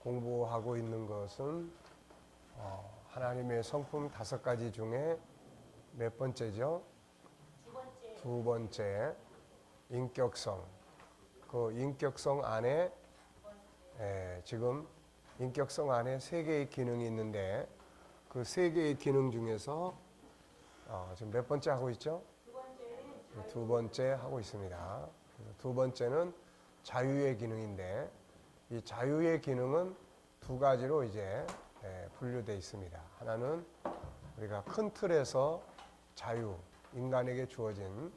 공부하고 있는 것은 하나님의 성품 5가지 중에 몇 번째죠? 두 번째, 인격성. 그 인격성 안에 지금 인격성 안에 3개의 기능이 있는데 그 3개의 기능 중에서 지금 몇 번째 하고 있죠? 두 번째 하고 있습니다. 두 번째는 자유의 기능인데 이 자유의 기능은 2가지로 이제 분류되어 있습니다. 하나는 우리가 큰 틀에서 자유, 인간에게 주어진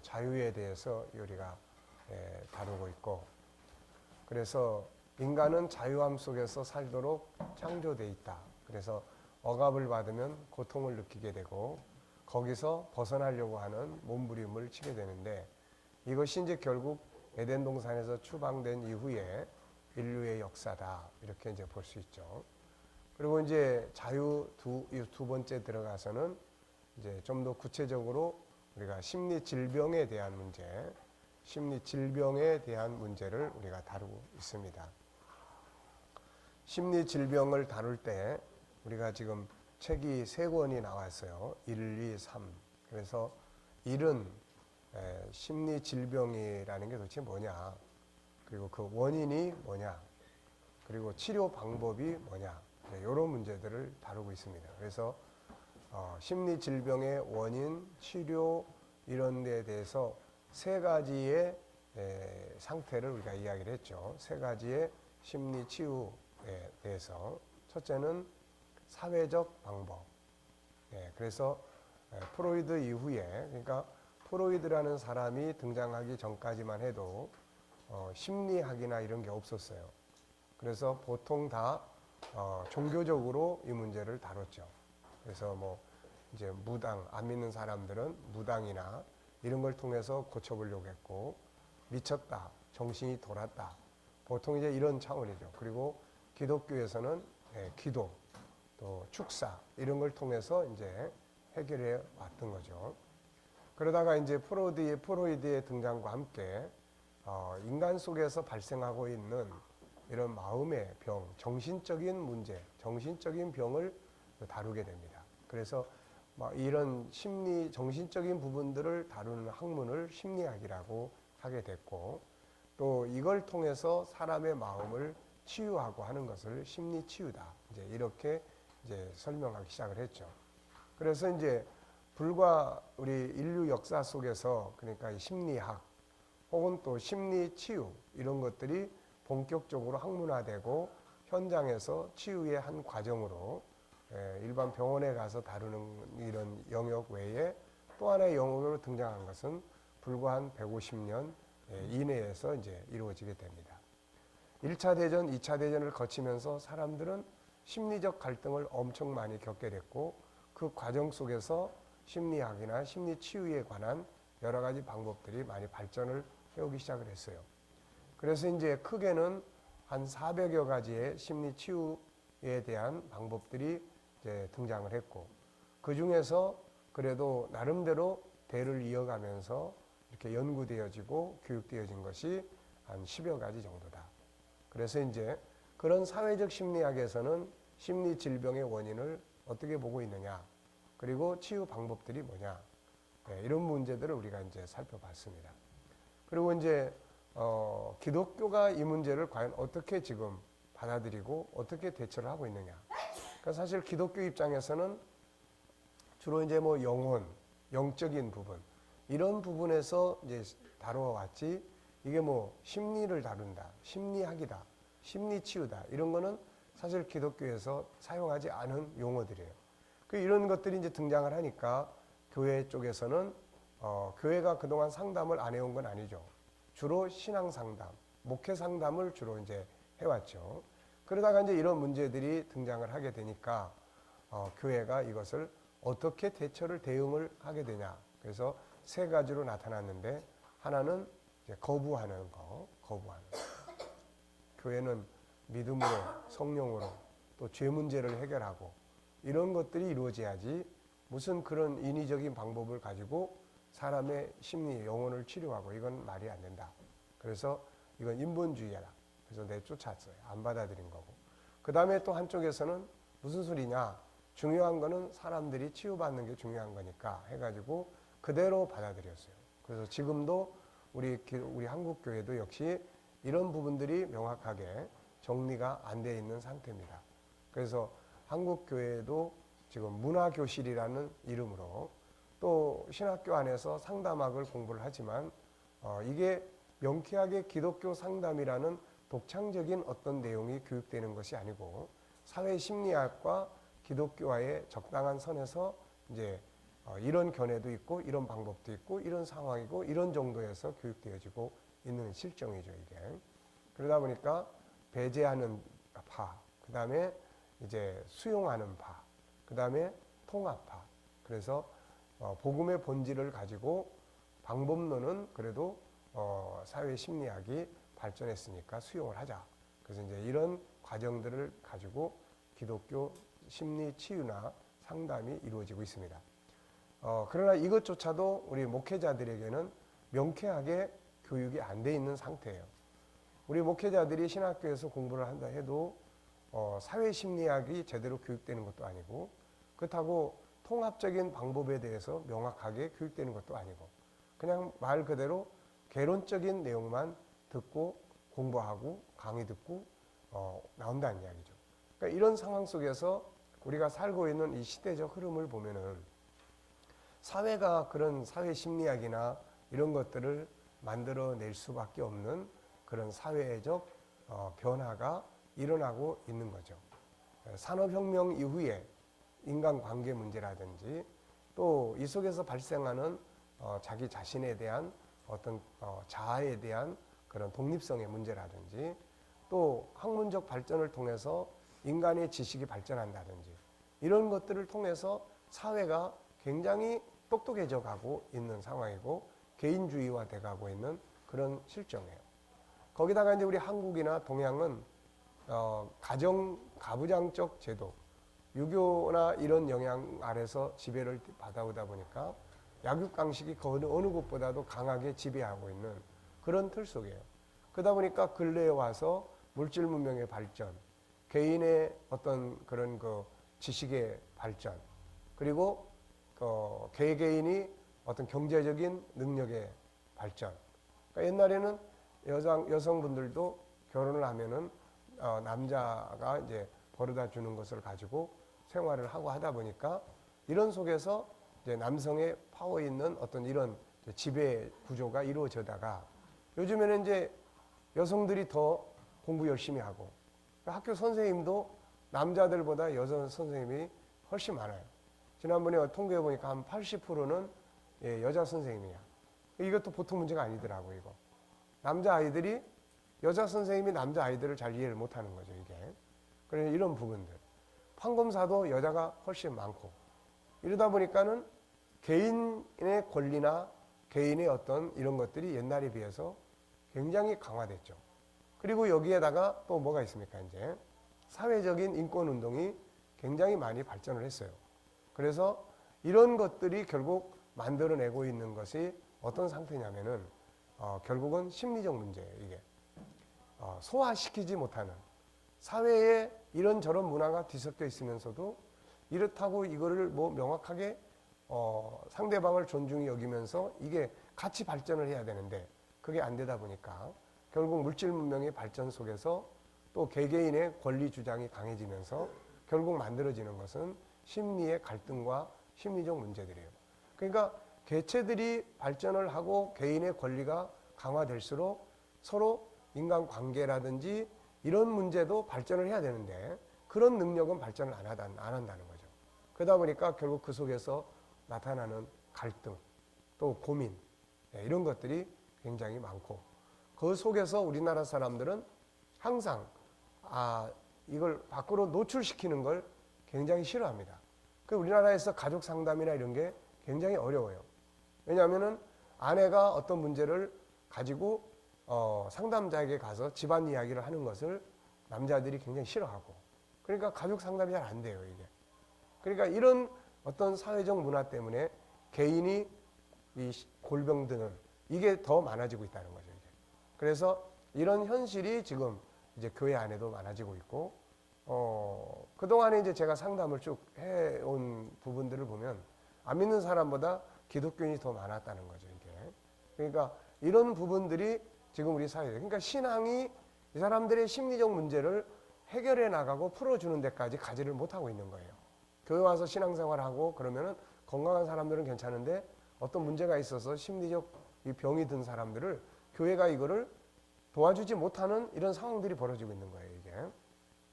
자유에 대해서 우리가 다루고 있고, 그래서 인간은 자유함 속에서 살도록 창조되어 있다. 그래서 억압을 받으면 고통을 느끼게 되고 거기서 벗어나려고 하는 몸부림을 치게 되는데, 이것이 이제 결국 에덴 동산에서 추방된 이후에 인류의 역사다, 이렇게 이제 볼 수 있죠. 그리고 이제 자유 두 번째 들어가서는 이제 좀 더 구체적으로 우리가 심리 질병에 대한 문제를 우리가 다루고 있습니다. 심리 질병을 다룰 때 우리가 지금 책이 3권이 나왔어요. 1, 2, 3. 그래서 1은 심리 질병이라는 게 도대체 뭐냐, 그리고 그 원인이 뭐냐, 그리고 치료 방법이 뭐냐, 이런 문제들을 다루고 있습니다. 그래서 심리 질병의 원인, 치료 이런 데에 대해서 3가지의 상태를 우리가 이야기를 했죠. 3가지의 심리 치유에 대해서. 첫째는 사회적 방법. 그래서 프로이드 이후에, 그러니까 프로이드라는 사람이 등장하기 전까지만 해도 심리학이나 이런 게 없었어요. 그래서 보통 다 종교적으로 이 문제를 다뤘죠. 그래서 뭐 이제 무당, 안 믿는 사람들은 무당이나 이런 걸 통해서 고쳐보려고 했고, 미쳤다, 정신이 돌았다, 보통 이제 이런 차원이죠. 그리고 기독교에서는 기도, 또 축사 이런 걸 통해서 이제 해결해 왔던 거죠. 그러다가 이제 프로이드의 등장과 함께 인간 속에서 발생하고 있는 이런 마음의 병, 정신적인 문제, 정신적인 병을 다루게 됩니다. 그래서 이런 정신적인 부분들을 다루는 학문을 심리학이라고 하게 됐고, 또 이걸 통해서 사람의 마음을 치유하고 하는 것을 심리치유다, 이제 이렇게 이제 설명하기 시작을 했죠. 그래서 이제 불과 우리 인류 역사 속에서, 그러니까 이 심리학 혹은 또 심리치유 이런 것들이 본격적으로 학문화되고 현장에서 치유의 한 과정으로 일반 병원에 가서 다루는 이런 영역 외에 또 하나의 영역으로 등장한 것은 불과 한 150년 이내에서 이제 이루어지게 됩니다. 1차 대전, 2차 대전을 거치면서 사람들은 심리적 갈등을 엄청 많이 겪게 됐고, 그 과정 속에서 심리학이나 심리치유에 관한 여러 가지 방법들이 많이 발전을 해오기 시작을 했어요. 그래서 이제 크게는 한 400여 가지의 심리치유에 대한 방법들이 이제 등장을 했고, 그 중에서 그래도 나름대로 대를 이어가면서 이렇게 연구되어지고 교육되어진 것이 한 10여 가지 정도다. 그래서 이제 그런 사회적 심리학에서는 심리 질병의 원인을 어떻게 보고 있느냐, 그리고 치유 방법들이 뭐냐, 이런 문제들을 우리가 이제 살펴봤습니다. 그리고 이제 기독교가 이 문제를 과연 어떻게 지금 받아들이고 어떻게 대처를 하고 있느냐. 그러니까 사실 기독교 입장에서는 주로 이제 뭐 영혼, 영적인 부분 이런 부분에서 이제 다루어 왔지, 이게 뭐 심리를 다룬다, 심리학이다, 심리치유다 이런 거는 사실 기독교에서 사용하지 않은 용어들이에요. 이런 것들이 이제 등장을 하니까 교회 쪽에서는 교회가 그동안 상담을 안 해온 건 아니죠. 주로 신앙 상담, 목회 상담을 주로 이제 해왔죠. 그러다가 이제 이런 문제들이 등장을 하게 되니까 교회가 이것을 어떻게 대응을 하게 되냐. 그래서 3가지로 나타났는데, 하나는 이제 거부하는 거. 교회는 믿음으로, 성령으로, 또 죄 문제를 해결하고 이런 것들이 이루어져야지, 무슨 그런 인위적인 방법을 가지고 사람의 심리, 영혼을 치료하고 이건 말이 안 된다. 그래서 이건 인본주의다. 그래서 내쫓았어요. 안 받아들인 거고. 그 다음에 또 한쪽에서는 무슨 소리냐. 중요한 거는 사람들이 치유받는 게 중요한 거니까 해가지고 그대로 받아들였어요. 그래서 지금도 우리 한국교회도 역시 이런 부분들이 명확하게 정리가 안 돼 있는 상태입니다. 그래서 한국교회도 지금 문화교실이라는 이름으로 또 신학교 안에서 상담학을 공부를 하지만 이게 명쾌하게 기독교 상담이라는 독창적인 어떤 내용이 교육되는 것이 아니고 사회심리학과 기독교와의 적당한 선에서 이제 이런 견해도 있고 이런 방법도 있고 이런 상황이고 이런 정도에서 교육되어지고 있는 실정이죠, 이게. 그러다 보니까 배제하는 파, 그 다음에 이제 수용하는 파, 그 다음에 통합파. 그래서 복음의 본질을 가지고 방법론은 그래도 사회 심리학이 발전했으니까 수용을 하자. 그래서 이제 이런 과정들을 가지고 기독교 심리 치유나 상담이 이루어지고 있습니다. 그러나 이것조차도 우리 목회자들에게는 명쾌하게 교육이 안 돼 있는 상태예요. 우리 목회자들이 신학교에서 공부를 한다 해도 사회심리학이 제대로 교육되는 것도 아니고 그렇다고 통합적인 방법에 대해서 명확하게 교육되는 것도 아니고 그냥 말 그대로 개론적인 내용만 듣고 공부하고 강의 듣고 나온다는 이야기죠. 그러니까 이런 상황 속에서 우리가 살고 있는 이 시대적 흐름을 보면은 사회가 그런 사회심리학이나 이런 것들을 만들어낼 수밖에 없는 그런 사회적 변화가 일어나고 있는 거죠. 산업혁명 이후에 인간관계 문제라든지 또 이 속에서 발생하는 자기 자신에 대한 어떤 자아에 대한 그런 독립성의 문제라든지 또 학문적 발전을 통해서 인간의 지식이 발전한다든지 이런 것들을 통해서 사회가 굉장히 똑똑해져 가고 있는 상황이고 개인주의화 돼 가고 있는 그런 실정이에요. 거기다가 이제 우리 한국이나 동양은 가부장적 제도, 유교나 이런 영향 아래서 지배를 받아오다 보니까 약육강식이 어느 곳보다도 강하게 지배하고 있는 그런 틀 속이에요. 그러다 보니까 근래에 와서 물질 문명의 발전, 개인의 어떤 그런 지식의 발전, 그리고 개개인이 어떤 경제적인 능력의 발전. 그러니까 옛날에는 여성분들도 결혼을 하면은 남자가 이제 벌어다 주는 것을 가지고 생활을 하고 하다 보니까 이런 속에서 이제 남성의 파워 있는 어떤 이런 지배 구조가 이루어지다가 요즘에는 이제 여성들이 더 공부 열심히 하고 학교 선생님도 남자들보다 여자 선생님이 훨씬 많아요. 지난번에 통계해 보니까 한 80%는 여자 선생님이야. 이것도 보통 문제가 아니더라고, 이거. 남자 아이들이 여자 선생님이 남자 아이들을 잘 이해를 못하는 거죠, 이게. 그래서 이런 부분들. 판검사도 여자가 훨씬 많고 이러다 보니까는 개인의 권리나 개인의 어떤 이런 것들이 옛날에 비해서 굉장히 강화됐죠. 그리고 여기에다가 또 뭐가 있습니까? 이제 사회적인 인권 운동이 굉장히 많이 발전을 했어요. 그래서 이런 것들이 결국 만들어내고 있는 것이 어떤 상태냐면은 결국은 심리적 문제예요. 이게 소화시키지 못하는 사회에 이런저런 문화가 뒤섞여 있으면서도 이렇다고 이거를 뭐 명확하게 상대방을 존중히 여기면서 이게 같이 발전을 해야 되는데 그게 안 되다 보니까 결국 물질 문명의 발전 속에서 또 개개인의 권리 주장이 강해지면서 결국 만들어지는 것은 심리의 갈등과 심리적 문제들이에요. 그러니까 개체들이 발전을 하고 개인의 권리가 강화될수록 서로 인간관계라든지 이런 문제도 발전을 해야 되는데 그런 능력은 발전을 안 한다는 거죠. 그러다 보니까 결국 그 속에서 나타나는 갈등, 또 고민 이런 것들이 굉장히 많고 그 속에서 우리나라 사람들은 항상 이걸 밖으로 노출시키는 걸 굉장히 싫어합니다. 그 우리나라에서 가족 상담이나 이런 게 굉장히 어려워요. 왜냐하면은 아내가 어떤 문제를 가지고 상담자에게 가서 집안 이야기를 하는 것을 남자들이 굉장히 싫어하고 그러니까 가족 상담이 잘 안 돼요, 이게. 그러니까 이런 어떤 사회적 문화 때문에 개인이 이 골병 드는 이게 더 많아지고 있다는 거죠, 이게. 그래서 이런 현실이 지금 이제 교회 안에도 많아지고 있고, 그동안에 이제 제가 상담을 쭉 해온 부분들을 보면 안 믿는 사람보다 기독교인이 더 많았다는 거죠, 이게. 그러니까 이런 부분들이 지금 우리 사회에, 그러니까 신앙이 이 사람들의 심리적 문제를 해결해 나가고 풀어주는 데까지 가지를 못하고 있는 거예요. 교회 와서 신앙생활하고 그러면은 건강한 사람들은 괜찮은데 어떤 문제가 있어서 심리적 병이 든 사람들을 교회가 이거를 도와주지 못하는 이런 상황들이 벌어지고 있는 거예요, 이게.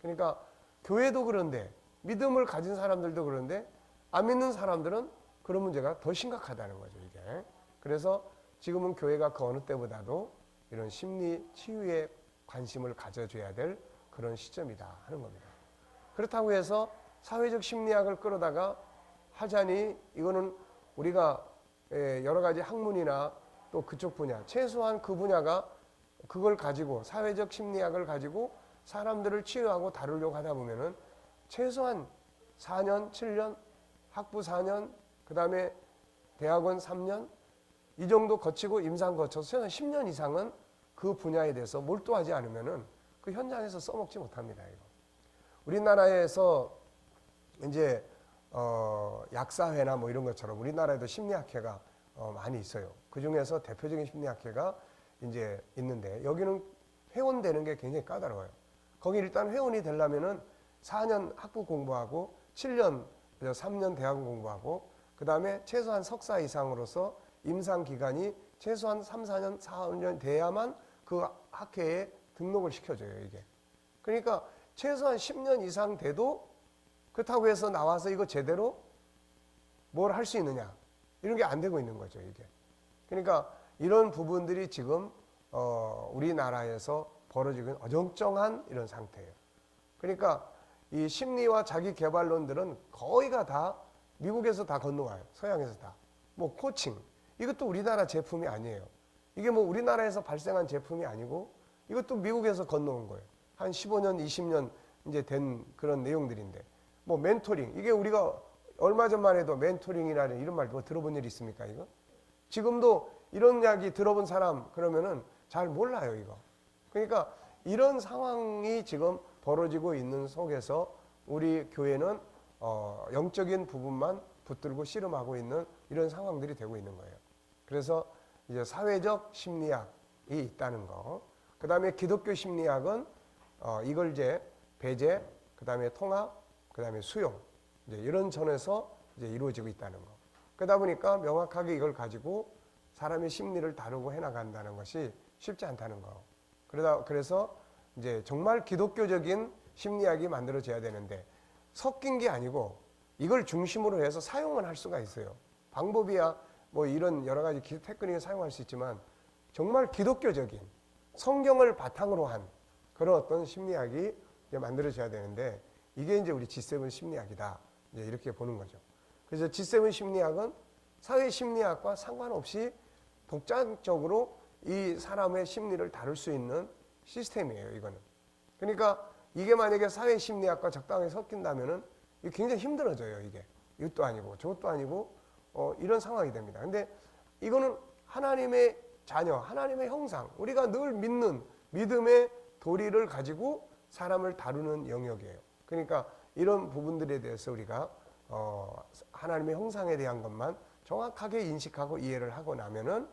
그러니까 교회도 그런데 믿음을 가진 사람들도 그런데 안 믿는 사람들은 그런 문제가 더 심각하다는 거죠, 이게. 그래서 지금은 교회가 그 어느 때보다도 이런 심리 치유에 관심을 가져줘야 될 그런 시점이다 하는 겁니다. 그렇다고 해서 사회적 심리학을 끌어다가 하자니 이거는 우리가 여러 가지 학문이나 또 그쪽 분야, 최소한 그 분야가 그걸 가지고 사회적 심리학을 가지고 사람들을 치유하고 다루려고 하다 보면은 최소한 4년, 7년, 학부 4년, 그 다음에 대학원 3년 이 정도 거치고 임상 거쳐서 최소한 10년 이상은 그 분야에 대해서 몰두하지 않으면은 그 현장에서 써먹지 못합니다. 이거. 우리나라에서 이제 약사회나 뭐 이런 것처럼 우리나라에도 심리학회가 많이 있어요. 그 중에서 대표적인 심리학회가 이제 있는데 여기는 회원되는 게 굉장히 까다로워요. 거기 일단 회원이 되려면은 4년 학부 공부하고 7년, 3년 대학원 공부하고 그 다음에 최소한 석사 이상으로서 임상 기간이 최소한 3, 4년, 4년 돼야만 그 학회에 등록을 시켜줘요, 이게. 그러니까 최소한 10년 이상 돼도 그렇다고 해서 나와서 이거 제대로 뭘 할 수 있느냐 이런 게 안 되고 있는 거죠, 이게. 그러니까 이런 부분들이 지금 우리나라에서 벌어지고 있는 어정쩡한 이런 상태예요. 그러니까 이 심리와 자기 개발론들은 거의가 다 미국에서 다 건너와요. 서양에서 다. 뭐 코칭 이것도 우리나라 제품이 아니에요. 이게 뭐 우리나라에서 발생한 제품이 아니고 이것도 미국에서 건너온 거예요. 한 15년, 20년 이제 된 그런 내용들인데 뭐 멘토링 이게 우리가 얼마 전만 해도 멘토링이라는 이런 말 들어본 일 있습니까, 이거? 지금도 이런 이야기 들어본 사람 그러면은 잘 몰라요, 이거. 그러니까 이런 상황이 지금 벌어지고 있는 속에서 우리 교회는 영적인 부분만 붙들고 씨름하고 있는 이런 상황들이 되고 있는 거예요. 그래서 이제 사회적 심리학이 있다는 거. 그 다음에 기독교 심리학은 이걸 이제 배제, 그 다음에 통합, 그 다음에 수용 이제 이런 전에서 이제 이루어지고 있다는 거. 그러다 보니까 명확하게 이걸 가지고 사람의 심리를 다루고 해나간다는 것이 쉽지 않다는 거. 그래서 이제 정말 기독교적인 심리학이 만들어져야 되는데 섞인 게 아니고 이걸 중심으로 해서 사용은 할 수가 있어요. 방법이야 뭐 이런 여러 가지 테크닉을 사용할 수 있지만 정말 기독교적인 성경을 바탕으로 한 그런 어떤 심리학이 이제 만들어져야 되는데 이게 이제 우리 G7 심리학이다. 이제 이렇게 보는 거죠. 그래서 G7 심리학은 사회 심리학과 상관없이 독자적으로 이 사람의 심리를 다룰 수 있는 시스템이에요, 이거는. 그러니까 이게 만약에 사회 심리학과 적당하게 섞인다면은 이게 굉장히 힘들어져요, 이게. 이것도 아니고 저것도 아니고 이런 상황이 됩니다. 근데 이거는 하나님의 자녀, 하나님의 형상, 우리가 늘 믿는 믿음의 도리를 가지고 사람을 다루는 영역이에요. 그러니까 이런 부분들에 대해서 우리가 하나님의 형상에 대한 것만 정확하게 인식하고 이해를 하고 나면은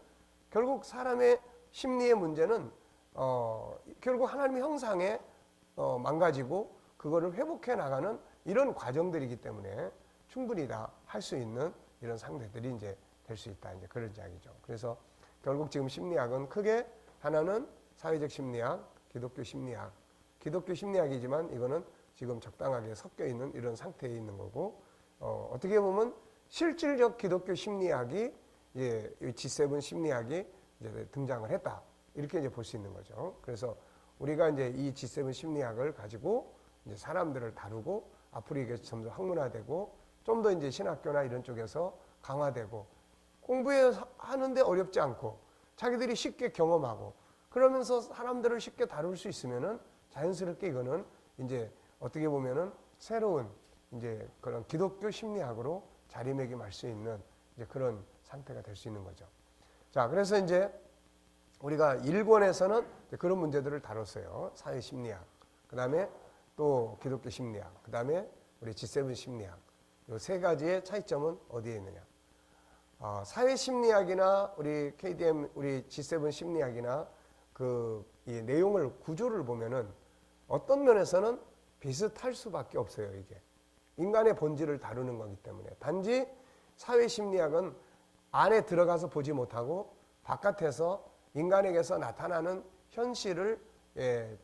결국 사람의 심리의 문제는 결국 하나님의 형상에 망가지고 그거를 회복해 나가는 이런 과정들이기 때문에 충분히 다 할 수 있는 이런 상태들이 이제 될 수 있다. 이제 그런 이야기죠. 그래서 결국 지금 심리학은 크게 하나는 사회적 심리학, 기독교 심리학. 기독교 심리학이지만 이거는 지금 적당하게 섞여 있는 이런 상태에 있는 거고 어떻게 보면 실질적 기독교 심리학이 이제 G7 심리학이 이제 등장을 했다. 이렇게 이제 볼 수 있는 거죠. 그래서 우리가 이제 이 G7 심리학을 가지고 이제 사람들을 다루고 앞으로 이게 점점 학문화되고 좀 더 이제 신학교나 이런 쪽에서 강화되고 공부하는데 어렵지 않고 자기들이 쉽게 경험하고 그러면서 사람들을 쉽게 다룰 수 있으면은 자연스럽게 이거는 이제 어떻게 보면은 새로운 이제 그런 기독교 심리학으로 자리매김할 수 있는 이제 그런 상태가 될 수 있는 거죠. 자, 그래서 이제 우리가 1권에서는 그런 문제들을 다뤘어요. 사회심리학, 그 다음에 또 기독교 심리학, 그 다음에 우리 G7 심리학. 이 세 가지의 차이점은 어디에 있느냐. 사회심리학이나 우리 KDM, 우리 G7 심리학이나 이 내용을 구조를 보면은 어떤 면에서는 비슷할 수밖에 없어요. 이게 인간의 본질을 다루는 거기 때문에. 단지 사회심리학은 안에 들어가서 보지 못하고 바깥에서 인간에게서 나타나는 현실을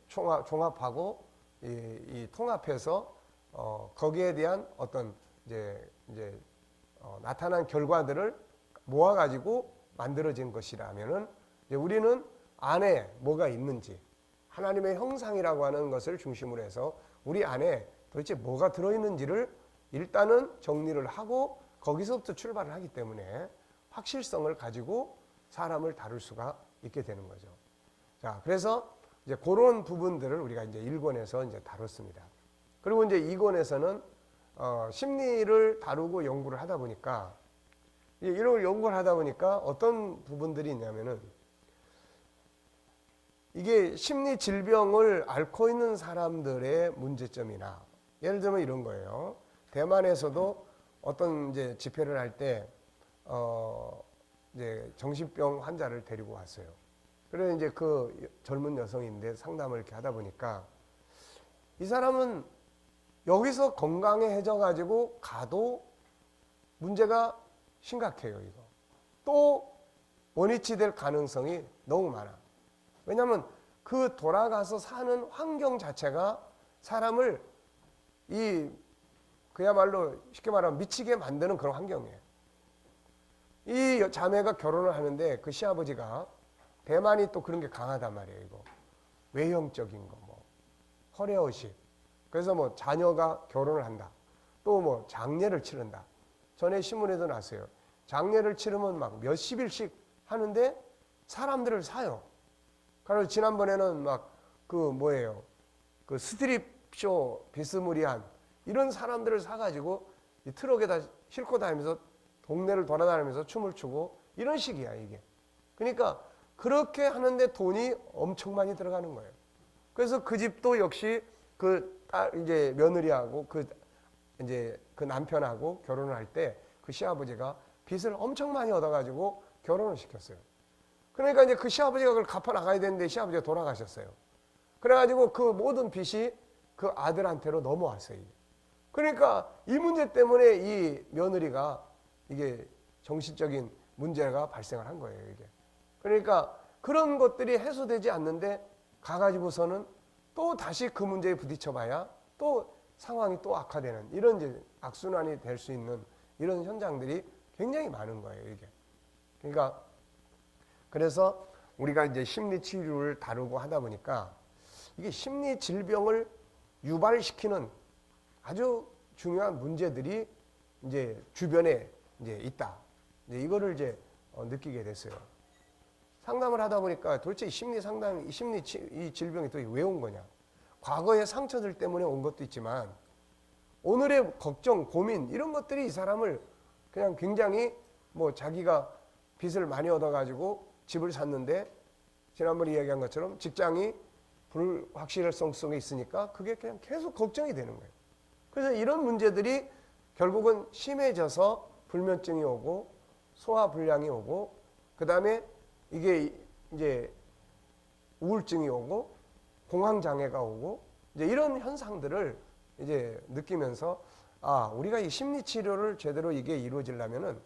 종합하고 이 통합해서 거기에 대한 어떤 이제 나타난 결과들을 모아가지고 만들어진 것이라면은 이제 우리는 안에 뭐가 있는지, 하나님의 형상이라고 하는 것을 중심으로 해서 우리 안에 도대체 뭐가 들어있는지를 일단은 정리를 하고 거기서부터 출발을 하기 때문에 확실성을 가지고 사람을 다룰 수가 있게 되는 거죠. 자, 그래서 이제 그런 부분들을 우리가 이제 1권에서 이제 다뤘습니다. 그리고 이제 2권에서는 심리를 다루고 연구를 하다 보니까, 이런 연구를 하다 보니까 어떤 부분들이 있냐면은, 이게 심리 질병을 앓고 있는 사람들의 문제점이나, 예를 들면 이런 거예요. 대만에서도 어떤 이제 집회를 할 때, 이제 정신병 환자를 데리고 왔어요. 그래서 이제 그 젊은 여성인데 상담을 이렇게 하다 보니까 이 사람은 여기서 건강해져 가지고 가도 문제가 심각해요. 이거 또 원위치 될 가능성이 너무 많아. 왜냐하면 그 돌아가서 사는 환경 자체가 사람을 그야말로 쉽게 말하면 미치게 만드는 그런 환경이에요. 이 자매가 결혼을 하는데 그 시아버지가, 대만이 또 그런 게 강하단 말이에요. 이거 외형적인 거, 뭐 허례허식. 그래서 뭐 자녀가 결혼을 한다, 또 뭐 장례를 치른다. 전에 신문에도 났어요. 장례를 치르면 막 몇십일씩 하는데 사람들을 사요. 그래서 지난번에는 막 그 스트립쇼 비스무리한 이런 사람들을 사가지고 이 트럭에다 싣고 다니면서 동네를 돌아다니면서 춤을 추고 이런 식이야, 이게. 그러니까 그렇게 하는데 돈이 엄청 많이 들어가는 거예요. 그래서 그 집도 역시 이제 며느리하고 이제 그 남편하고 결혼을 할 때 그 시아버지가 빚을 엄청 많이 얻어가지고 결혼을 시켰어요. 그러니까 이제 그 시아버지가 그걸 갚아 나가야 되는데 시아버지가 돌아가셨어요. 그래가지고 그 모든 빚이 그 아들한테로 넘어왔어요. 그러니까 이 문제 때문에 이 며느리가 이게 정신적인 문제가 발생을 한 거예요, 이게. 그러니까 그런 것들이 해소되지 않는데 가가지고서는 또 다시 그 문제에 부딪혀봐야 또 상황이 또 악화되는 이런 이제 악순환이 될 수 있는 이런 현장들이 굉장히 많은 거예요, 이게. 그러니까 그래서 우리가 이제 심리 치료를 다루고 하다 보니까 이게 심리 질병을 유발시키는 아주 중요한 문제들이 이제 주변에 이제 있다. 이제 이거를 이제 느끼게 됐어요. 상담을 하다 보니까 도대체 이 질병이 또 왜 온 거냐? 과거의 상처들 때문에 온 것도 있지만 오늘의 걱정, 고민 이런 것들이 이 사람을 그냥 굉장히 뭐 자기가 빚을 많이 얻어가지고 집을 샀는데 지난번에 이야기한 것처럼 직장이 불확실성 속에 있으니까 그게 그냥 계속 걱정이 되는 거예요. 그래서 이런 문제들이 결국은 심해져서 불면증이 오고 소화불량이 오고 그 다음에 이게 이제 우울증이 오고 공황장애가 오고 이제 이런 현상들을 이제 느끼면서 우리가 이 심리치료를 제대로 이게 이루어지려면은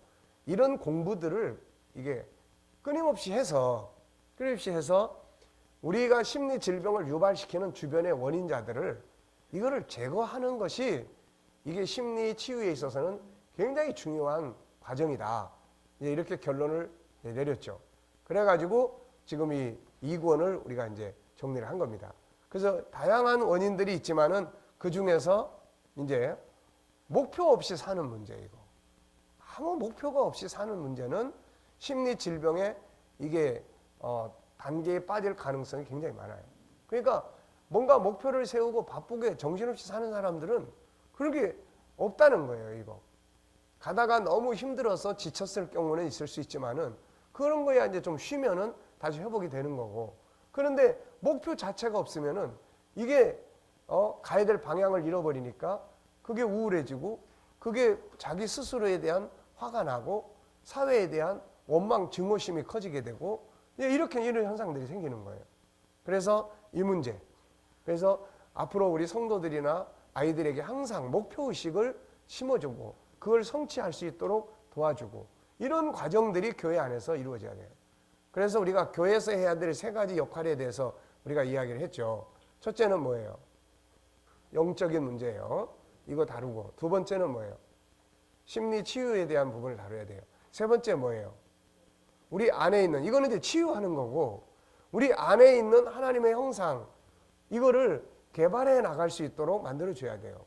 이런 공부들을 이게 끊임없이 해서 우리가 심리 질병을 유발시키는 주변의 원인자들을 이거를 제거하는 것이 이게 심리 치유에 있어서는 굉장히 중요한 과정이다. 이제 이렇게 결론을 내렸죠. 그래가지고 지금 이 2권을 우리가 이제 정리를 한 겁니다. 그래서 다양한 원인들이 있지만은 그 중에서 이제 목표 없이 사는 문제, 이거. 아무 목표가 없이 사는 문제는 심리 질병에 이게 단계에 빠질 가능성이 굉장히 많아요. 그러니까 뭔가 목표를 세우고 바쁘게 정신없이 사는 사람들은 그런 게 없다는 거예요, 이거. 가다가 너무 힘들어서 지쳤을 경우는 있을 수 있지만은 그런 거야 이제 좀 쉬면은 다시 회복이 되는 거고. 그런데 목표 자체가 없으면은 이게 가야 될 방향을 잃어버리니까 그게 우울해지고, 그게 자기 스스로에 대한 화가 나고, 사회에 대한 원망, 증오심이 커지게 되고, 이렇게 이런 현상들이 생기는 거예요. 그래서 이 문제, 그래서 앞으로 우리 성도들이나 아이들에게 항상 목표의식을 심어주고 그걸 성취할 수 있도록 도와주고, 이런 과정들이 교회 안에서 이루어져야 돼요. 그래서 우리가 교회에서 해야 될 세 가지 역할에 대해서 우리가 이야기를 했죠. 첫째는 뭐예요? 영적인 문제예요. 이거 다루고. 두 번째는 뭐예요? 심리 치유에 대한 부분을 다뤄야 돼요. 세 번째 뭐예요? 우리 안에 있는, 이거는 이제 치유하는 거고, 우리 안에 있는 하나님의 형상, 이거를 개발해 나갈 수 있도록 만들어 줘야 돼요.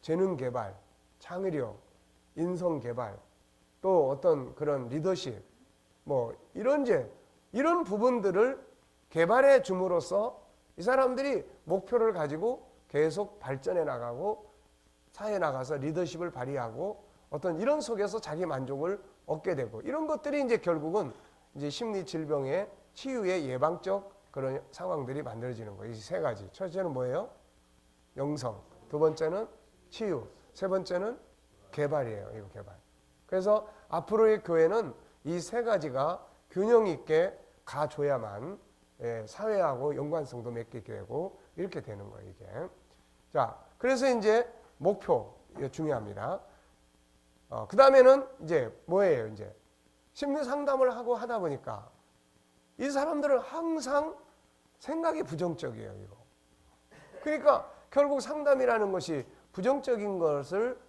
재능 개발, 창의력, 인성 개발, 또 어떤 그런 리더십, 뭐 이런 부분들을 개발해 줌으로써 이 사람들이 목표를 가지고 계속 발전해 나가고 사회에 나가서 리더십을 발휘하고 어떤 이런 속에서 자기 만족을 얻게 되고, 이런 것들이 이제 결국은 이제 심리 질병의 치유의 예방적 그런 상황들이 만들어지는 거예요. 이 세 가지. 첫째는 뭐예요? 영성. 두 번째는 치유. 세 번째는 개발이에요. 이거 개발. 그래서 앞으로의 교회는 이 세 가지가 균형 있게 가줘야만 사회하고 연관성도 맺게 되고 이렇게 되는 거예요, 이게. 자, 그래서 이제 목표, 이거 중요합니다. 그 다음에는 이제 뭐예요, 이제? 심리 상담을 하고 하다 보니까 이 사람들은 항상 생각이 부정적이에요, 이거. 그러니까 결국 상담이라는 것이 부정적인 것을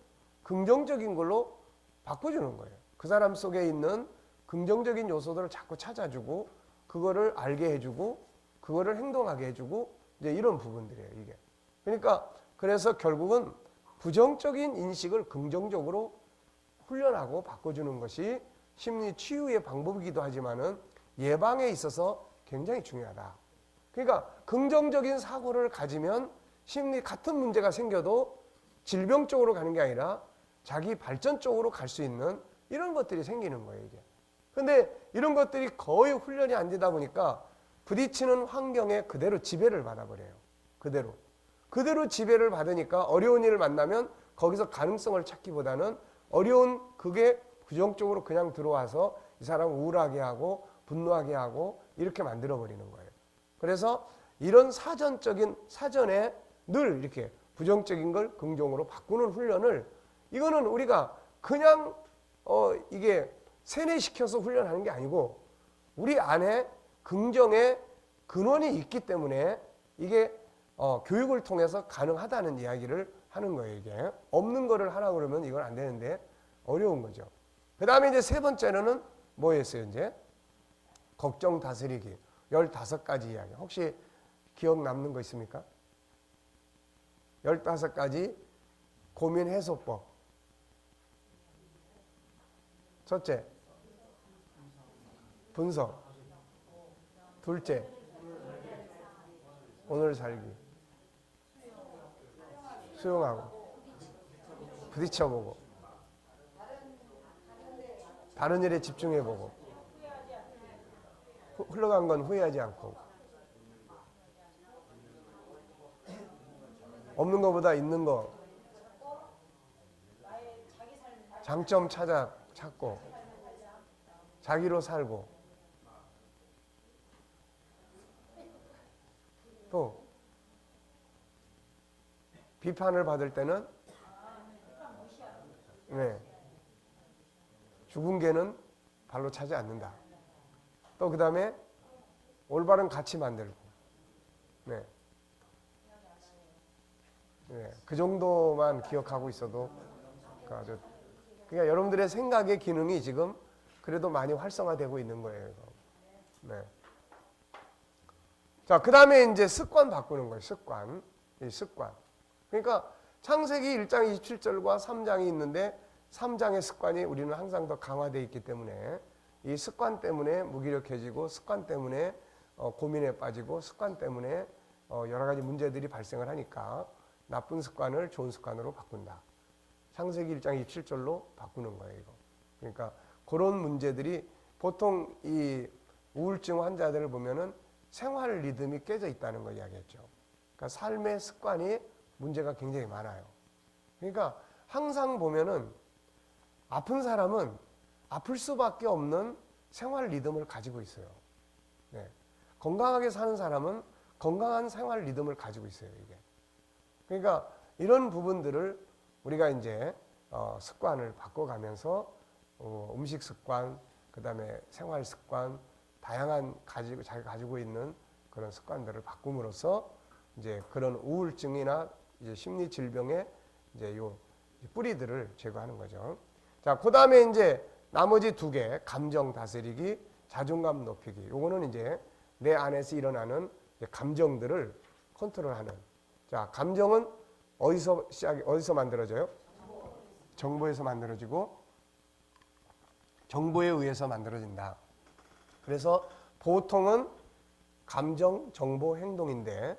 긍정적인 걸로 바꿔주는 거예요. 그 사람 속에 있는 긍정적인 요소들을 자꾸 찾아주고, 그거를 알게 해주고, 그거를 행동하게 해주고, 이제 이런 부분들이에요, 이게. 그러니까, 그래서 결국은 부정적인 인식을 긍정적으로 훈련하고 바꿔주는 것이 심리 치유의 방법이기도 하지만은 예방에 있어서 굉장히 중요하다. 그러니까, 긍정적인 사고를 가지면 심리 같은 문제가 생겨도 질병 쪽으로 가는 게 아니라 자기 발전 쪽으로 갈 수 있는 이런 것들이 생기는 거예요, 이게. 근데 이런 것들이 거의 훈련이 안 되다 보니까 부딪히는 환경에 그대로 지배를 받아버려요. 그대로 지배를 받으니까 어려운 일을 만나면 거기서 가능성을 찾기보다는 어려운 그게 부정적으로 그냥 들어와서 이 사람을 우울하게 하고 분노하게 하고 이렇게 만들어버리는 거예요. 그래서 이런 사전에 늘 이렇게 부정적인 걸 긍정으로 바꾸는 훈련을, 이거는 우리가 그냥 이게 세뇌시켜서 훈련하는 게 아니고 우리 안에 긍정의 근원이 있기 때문에 이게 교육을 통해서 가능하다는 이야기를 하는 거예요. 이게 없는 거를 하라고 그러면 이건 안 되는데 어려운 거죠. 그 다음에 이제 세 번째로는 뭐였어요? 이제 걱정 다스리기 15가지 이야기. 혹시 기억 남는 거 있습니까? 15가지 고민 해소법. 첫째, 분석. 둘째, 오늘 살기. 수용하고, 부딪혀보고, 다른 일에 집중해보고, 흘러간 건 후회하지 않고, 없는 것보다 있는 거, 장점 찾고, 자기로 살고, 또 비판을 받을 때는 죽은 개는 발로 차지 않는다. 또 그 다음에 올바른 가치 만들고, 그 정도만 기억하고 있어도 아주, 그러니까 여러분들의 생각의 기능이 지금 그래도 많이 활성화되고 있는 거예요. 자, 그 다음에 이제 습관 바꾸는 거예요. 습관. 그러니까 창세기 1장 27절과 3장이 있는데 3장의 습관이 우리는 항상 더 강화되어 있기 때문에 이 습관 때문에 무기력해지고, 습관 때문에 고민에 빠지고, 습관 때문에 여러 가지 문제들이 발생을 하니까 나쁜 습관을 좋은 습관으로 바꾼다. 창세기 1장 27절로 바꾸는 거예요, 이거. 그러니까 그런 문제들이 보통 이 우울증 환자들을 보면은 생활 리듬이 깨져 있다는 걸 이야기했죠. 그러니까 삶의 습관이 문제가 굉장히 많아요. 그러니까 항상 보면은 아픈 사람은 아플 수밖에 없는 생활 리듬을 가지고 있어요. 네. 건강하게 사는 사람은 건강한 생활 리듬을 가지고 있어요, 이게. 그러니까 이런 부분들을 우리가 이제 습관을 바꿔가면서 음식 습관, 그 다음에 생활 습관, 다양한 자기가 가지고 있는 그런 습관들을 바꿈으로써 이제 그런 우울증이나 이제 심리 질병의 이제 요 뿌리들을 제거하는 거죠. 자, 그 다음에 이제 나머지 두 개, 감정 다스리기, 자존감 높이기. 요거는 이제 내 안에서 일어나는 감정들을 컨트롤하는. 자, 감정은 어디서 만들어져요? 정보에서 만들어지고 정보에 의해서 만들어진다. 그래서 보통은 감정, 정보, 행동인데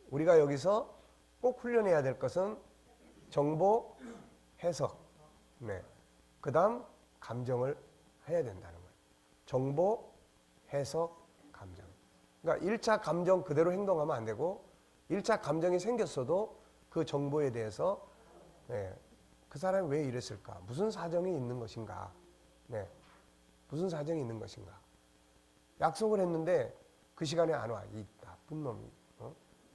우리가 여기서 꼭 훈련해야 될 것은 정보, 해석, 네. 그 다음 감정을 해야 된다는 거예요. 정보, 해석, 감정. 그러니까 1차 감정 그대로 행동하면 안 되고 1차 감정이 생겼어도 그 정보에 대해서 네. 그 사람이 왜 이랬을까? 무슨 사정이 있는 것인가? 네. 무슨 사정이 있는 것인가? 약속을 했는데 그 시간에 안 와. 이 나쁜 놈이.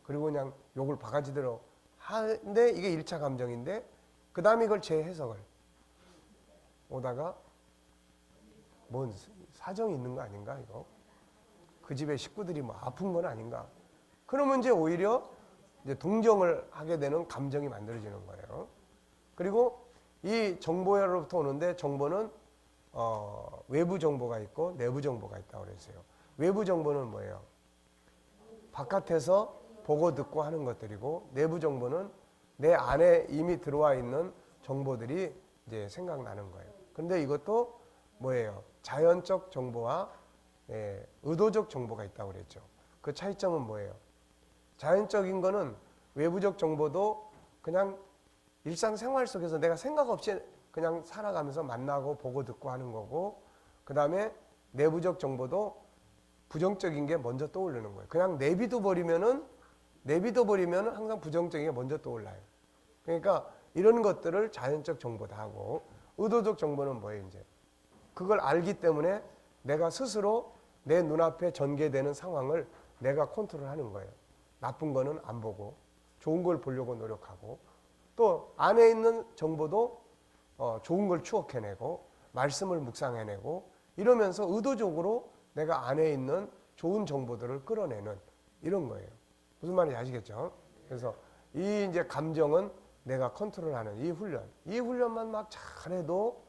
그리고 그냥 욕을 바가지대로 하는데 이게 1차 감정인데 그 다음에 이걸 재해석을 오다가 뭔 사정이 있는 거 아닌가 이거? 그 집에 식구들이 뭐 아픈 건 아닌가? 그러면 이제 오히려 이제 동정을 하게 되는 감정이 만들어지는 거예요. 그리고 이 정보로부터 오는데 정보는 외부 정보가 있고 내부 정보가 있다고 그랬어요. 외부 정보는 뭐예요? 바깥에서 보고 듣고 하는 것들이고 내부 정보는 내 안에 이미 들어와 있는 정보들이 이제 생각나는 거예요. 근데 이것도 뭐예요? 자연적 정보와 의도적 정보가 있다고 그랬죠. 그 차이점은 뭐예요? 자연적인 거는 외부적 정보도 그냥 일상생활 속에서 내가 생각 없이 그냥 살아가면서 만나고 보고 듣고 하는 거고 그 다음에 내부적 정보도 부정적인 게 먼저 떠오르는 거예요. 그냥 내비둬 버리면은 항상 부정적인 게 먼저 떠올라요. 그러니까 이런 것들을 자연적 정보다 하고 의도적 정보는 뭐예요, 이제? 그걸 알기 때문에 내가 스스로 내 눈앞에 전개되는 상황을 내가 컨트롤하는 거예요. 나쁜 거는 안 보고 좋은 걸 보려고 노력하고 또 안에 있는 정보도 좋은 걸 추억해내고 말씀을 묵상해내고 이러면서 의도적으로 내가 안에 있는 좋은 정보들을 끌어내는 이런 거예요. 무슨 말인지 아시겠죠? 그래서 이 이제 감정은 내가 컨트롤하는 이 훈련만 막 잘해도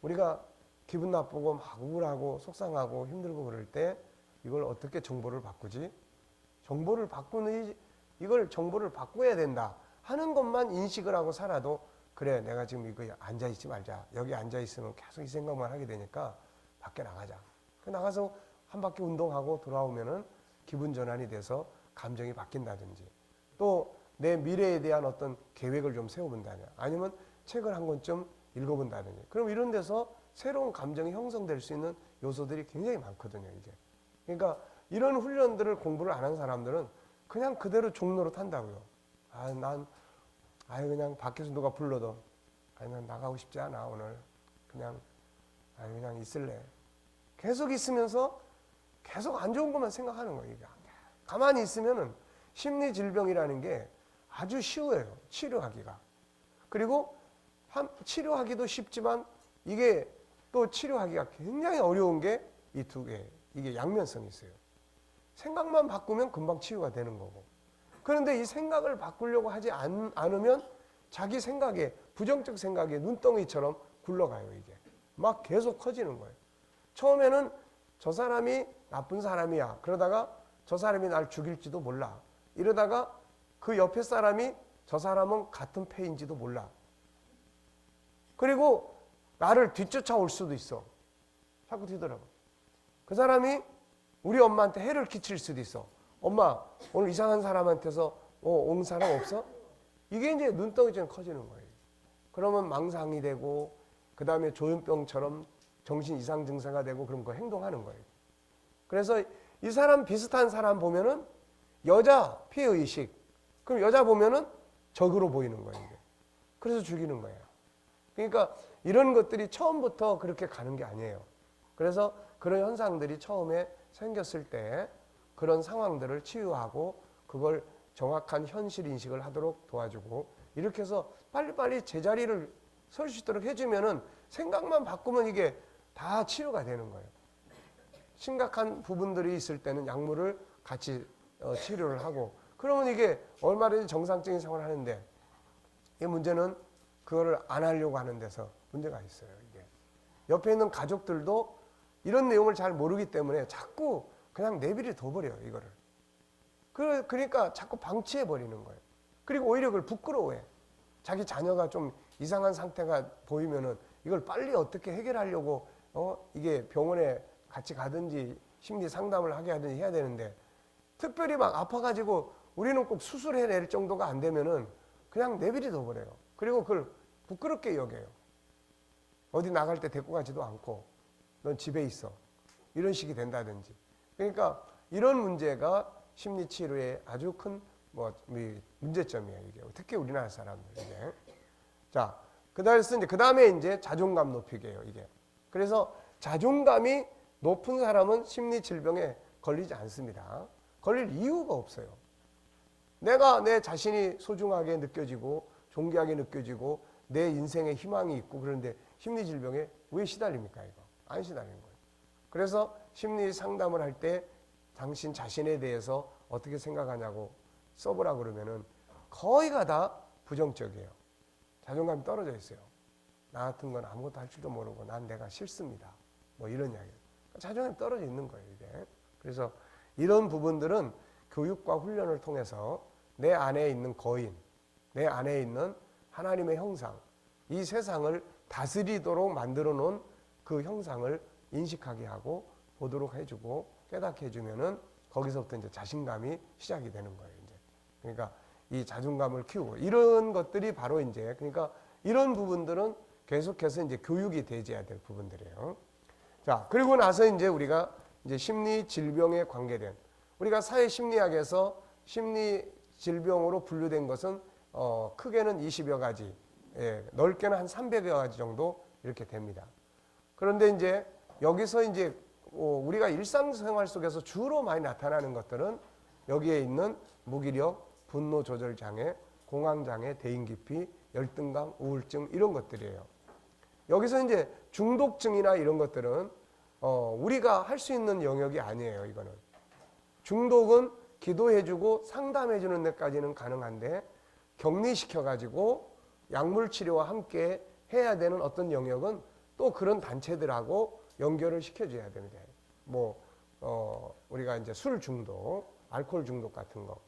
우리가 기분 나쁘고 막 우울하고 속상하고 힘들고 그럴 때 이걸 어떻게 정보를 바꾸지? 정보를 바꾸는 이걸 정보를 바꿔야 된다 하는 것만 인식을 하고 살아도 그래 내가 지금 이거 앉아있지 말자. 여기 앉아있으면 계속 이 생각만 하게 되니까 밖에 나가자. 나가서 한 바퀴 운동하고 돌아오면은 기분 전환이 돼서 감정이 바뀐다든지 또 내 미래에 대한 어떤 계획을 좀 세워본다든지 아니면 책을 한 권쯤 읽어본다든지 그럼 이런 데서 새로운 감정이 형성될 수 있는 요소들이 굉장히 많거든요, 이제. 그러니까 이런 훈련들을 공부를 안 한 사람들은 그냥 그대로 종로로 탄다고요. 그냥 밖에서 누가 불러도 난 나가고 싶지 않아 오늘 그냥 있을래. 계속 있으면서 계속 안 좋은 것만 생각하는 거예요. 이게. 가만히 있으면은 심리 질병이라는 게 아주 쉬워요. 치료하기가. 그리고 치료하기도 쉽지만 이게 또 치료하기가 굉장히 어려운 게 이 두 개. 이게 양면성이 있어요. 생각만 바꾸면 금방 치유가 되는 거고. 그런데 이 생각을 바꾸려고 하지 않으면 자기 생각에 부정적 생각에 눈덩이처럼 굴러가요. 이게. 막 계속 커지는 거예요. 처음에는 저 사람이 나쁜 사람이야. 그러다가 저 사람이 날 죽일지도 몰라. 이러다가 그 옆에 사람이 저 사람은 같은 패인지도 몰라. 그리고 나를 뒤쫓아올 수도 있어. 자꾸 뒤돌아봐. 그 사람이 우리 엄마한테 해를 끼칠 수도 있어. 엄마 오늘 이상한 사람한테서 온 사람 없어? 이게 이제 눈덩이처럼 커지는 거예요. 그러면 망상이 되고 그 다음에 조현병처럼 정신 이상 증세가 되고 그런 거 행동하는 거예요. 그래서 이 사람 비슷한 사람 보면은 여자 피해의식, 그럼 여자 보면은 적으로 보이는 거예요. 이게. 그래서 죽이는 거예요. 그러니까 이런 것들이 처음부터 그렇게 가는 게 아니에요. 그래서 그런 현상들이 처음에 생겼을 때 그런 상황들을 치유하고 그걸 정확한 현실 인식을 하도록 도와주고, 이렇게 해서 빨리빨리 제자리를 설 수 있도록 해주면은 생각만 바꾸면 이게 다 치유가 되는 거예요. 심각한 부분들이 있을 때는 약물을 같이 치료를 하고, 그러면 이게 얼마든지 정상적인 생활을 하는데, 이 문제는 그거를 안 하려고 하는 데서 문제가 있어요. 이게 옆에 있는 가족들도 이런 내용을 잘 모르기 때문에 자꾸 그냥 내비를 둬버려요, 이거를. 그러니까 자꾸 방치해 버리는 거예요. 그리고 오히려 그걸 부끄러워해. 자기 자녀가 좀 이상한 상태가 보이면은 이걸 빨리 어떻게 해결하려고 이게 병원에 같이 가든지 심리 상담을 하게 하든지 해야 되는데, 특별히 막 아파가지고 우리는 꼭 수술해낼 정도가 안 되면은 그냥 내버려 둬버려요. 그리고 그걸 부끄럽게 여겨요. 어디 나갈 때 데리고 가지도 않고 넌 집에 있어, 이런 식이 된다든지. 그러니까 이런 문제가 심리치료의 아주 큰 문제점이에요. 이게 특히 우리나라 사람들. 이게. 자, 그 다음에 이제 자존감 높이기예요. 이게. 그래서 자존감이 높은 사람은 심리 질병에 걸리지 않습니다. 걸릴 이유가 없어요. 내가 내 자신이 소중하게 느껴지고 존귀하게 느껴지고 내 인생에 희망이 있고, 그런데 심리 질병에 왜 시달립니까? 이거 안 시달리는 거예요. 그래서 심리 상담을 할 때 당신 자신에 대해서 어떻게 생각하냐고 써보라 그러면은 거의가 다 부정적이에요. 자존감이 떨어져 있어요. 나 같은 건 아무것도 할 줄도 모르고 난 내가 싫습니다. 뭐 이런 이야기예요. 자존감이 떨어져 있는 거예요, 이게. 그래서 이런 부분들은 교육과 훈련을 통해서 내 안에 있는 거인, 내 안에 있는 하나님의 형상, 이 세상을 다스리도록 만들어 놓은 그 형상을 인식하게 하고 보도록 해주고 깨닫게 해주면은 거기서부터 이제 자신감이 시작이 되는 거예요. 이제. 그러니까 이 자존감을 키우고 이런 것들이 바로 이제, 그러니까 이런 부분들은 계속해서 이제 교육이 되어야 될 부분들이에요. 자, 그리고 나서 이제 우리가 이제 심리 질병에 관계된, 우리가 사회 심리학에서 심리 질병으로 분류된 것은 크게는 20여 가지, 넓게는 한 300여 가지 정도 이렇게 됩니다. 그런데 이제 여기서 이제 우리가 일상생활 속에서 주로 많이 나타나는 것들은 여기에 있는 무기력, 분노 조절 장애, 공황 장애, 대인 기피, 열등감, 우울증, 이런 것들이에요. 여기서 이제 중독증이나 이런 것들은 우리가 할 수 있는 영역이 아니에요. 이거는 중독은 기도해주고 상담해주는 데까지는 가능한데, 격리시켜가지고 약물 치료와 함께 해야 되는 어떤 영역은 또 그런 단체들하고 연결을 시켜줘야 됩니다. 우리가 이제 술 중독, 알코올 중독 같은 거,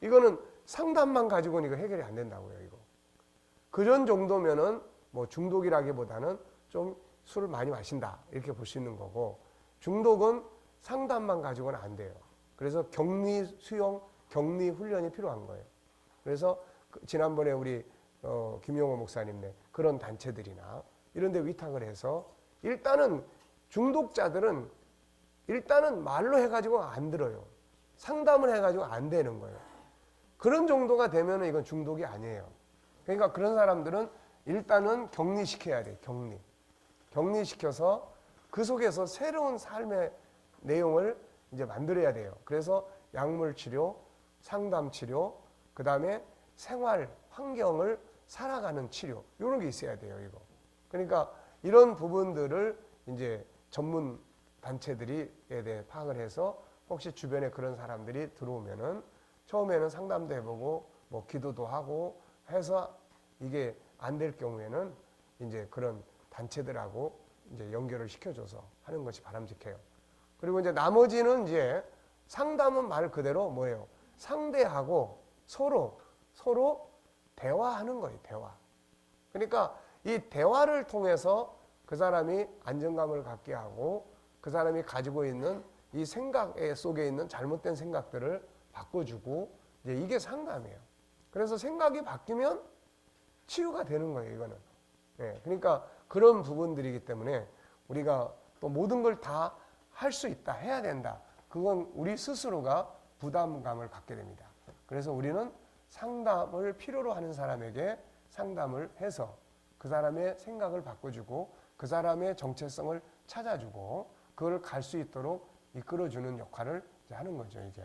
이거는 상담만 가지고는 이거 해결이 안 된다고요. 이거 그런 정도면은 중독이라기보다는 좀 술을 많이 마신다 이렇게 볼 수 있는 거고, 중독은 상담만 가지고는 안 돼요. 그래서 격리 수용, 격리 훈련이 필요한 거예요. 그래서 지난번에 우리 김용호 목사님네 그런 단체들이나 이런 데 위탁을 해서, 일단은 중독자들은 일단은 말로 해가지고 안 들어요. 상담을 해가지고 안 되는 거예요. 그런 정도가 되면 이건 중독이 아니에요. 그러니까 그런 사람들은 일단은 격리시켜야 돼요. 격리시켜서 그 속에서 새로운 삶의 내용을 이제 만들어야 돼요. 그래서 약물 치료, 상담 치료, 그 다음에 생활 환경을 살아가는 치료, 이런 게 있어야 돼요. 이거. 그러니까 이런 부분들을 이제 전문 단체들이 대해 파악을 해서, 혹시 주변에 그런 사람들이 들어오면은 처음에는 상담도 해보고 기도도 하고 해서 이게 안 될 경우에는 이제 그런 단체들하고 이제 연결을 시켜줘서 하는 것이 바람직해요. 그리고 이제 나머지는 이제 상담은 말 그대로 뭐예요? 상대하고 서로 대화하는 거예요. 대화. 그러니까 이 대화를 통해서 그 사람이 안정감을 갖게 하고, 그 사람이 가지고 있는 이 생각 속에 있는 잘못된 생각들을 바꿔주고, 이제 이게 상담이에요. 그래서 생각이 바뀌면 치유가 되는 거예요. 이거는. 그러니까 그런 부분들이기 때문에 우리가 또 모든 걸 다 할 수 있다, 해야 된다. 그건 우리 스스로가 부담감을 갖게 됩니다. 그래서 우리는 상담을 필요로 하는 사람에게 상담을 해서 그 사람의 생각을 바꿔주고 그 사람의 정체성을 찾아주고 그걸 갈 수 있도록 이끌어주는 역할을 이제 하는 거죠, 이게.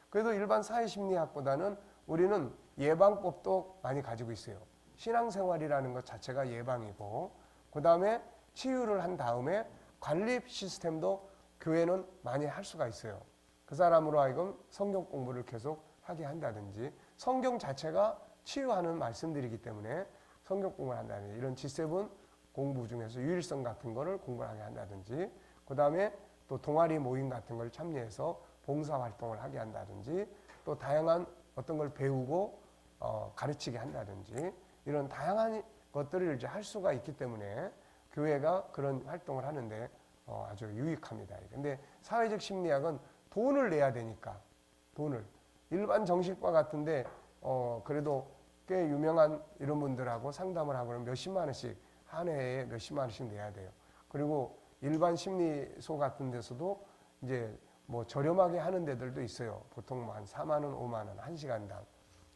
그래도 일반 사회심리학보다는 우리는 예방법도 많이 가지고 있어요. 신앙생활이라는 것 자체가 예방이고, 그 다음에 치유를 한 다음에 관리 시스템도 교회는 많이 할 수가 있어요. 그 사람으로 하여금 성경 공부를 계속 하게 한다든지, 성경 자체가 치유하는 말씀들이기 때문에 성경 공부를 한다든지, 이런 G7 공부 중에서 유일성 같은 거를 공부를 하게 한다든지, 그 다음에 또 동아리 모임 같은 걸 참여해서 봉사활동을 하게 한다든지, 또 다양한 어떤 걸 배우고 가르치게 한다든지, 이런 다양한 것들을 이제 할 수가 있기 때문에 교회가 그런 활동을 하는데 아주 유익합니다. 근데 사회적 심리학은 돈을 내야 되니까, 돈을 일반 정신과 같은데 그래도 꽤 유명한 이런 분들하고 상담을 하고는 몇십만 원씩, 한 해에 몇십만 원씩 내야 돼요. 그리고 일반 심리소 같은 데서도 이제 뭐 저렴하게 하는 데들도 있어요. 보통 뭐 한 4만 원, 5만 원, 1시간당.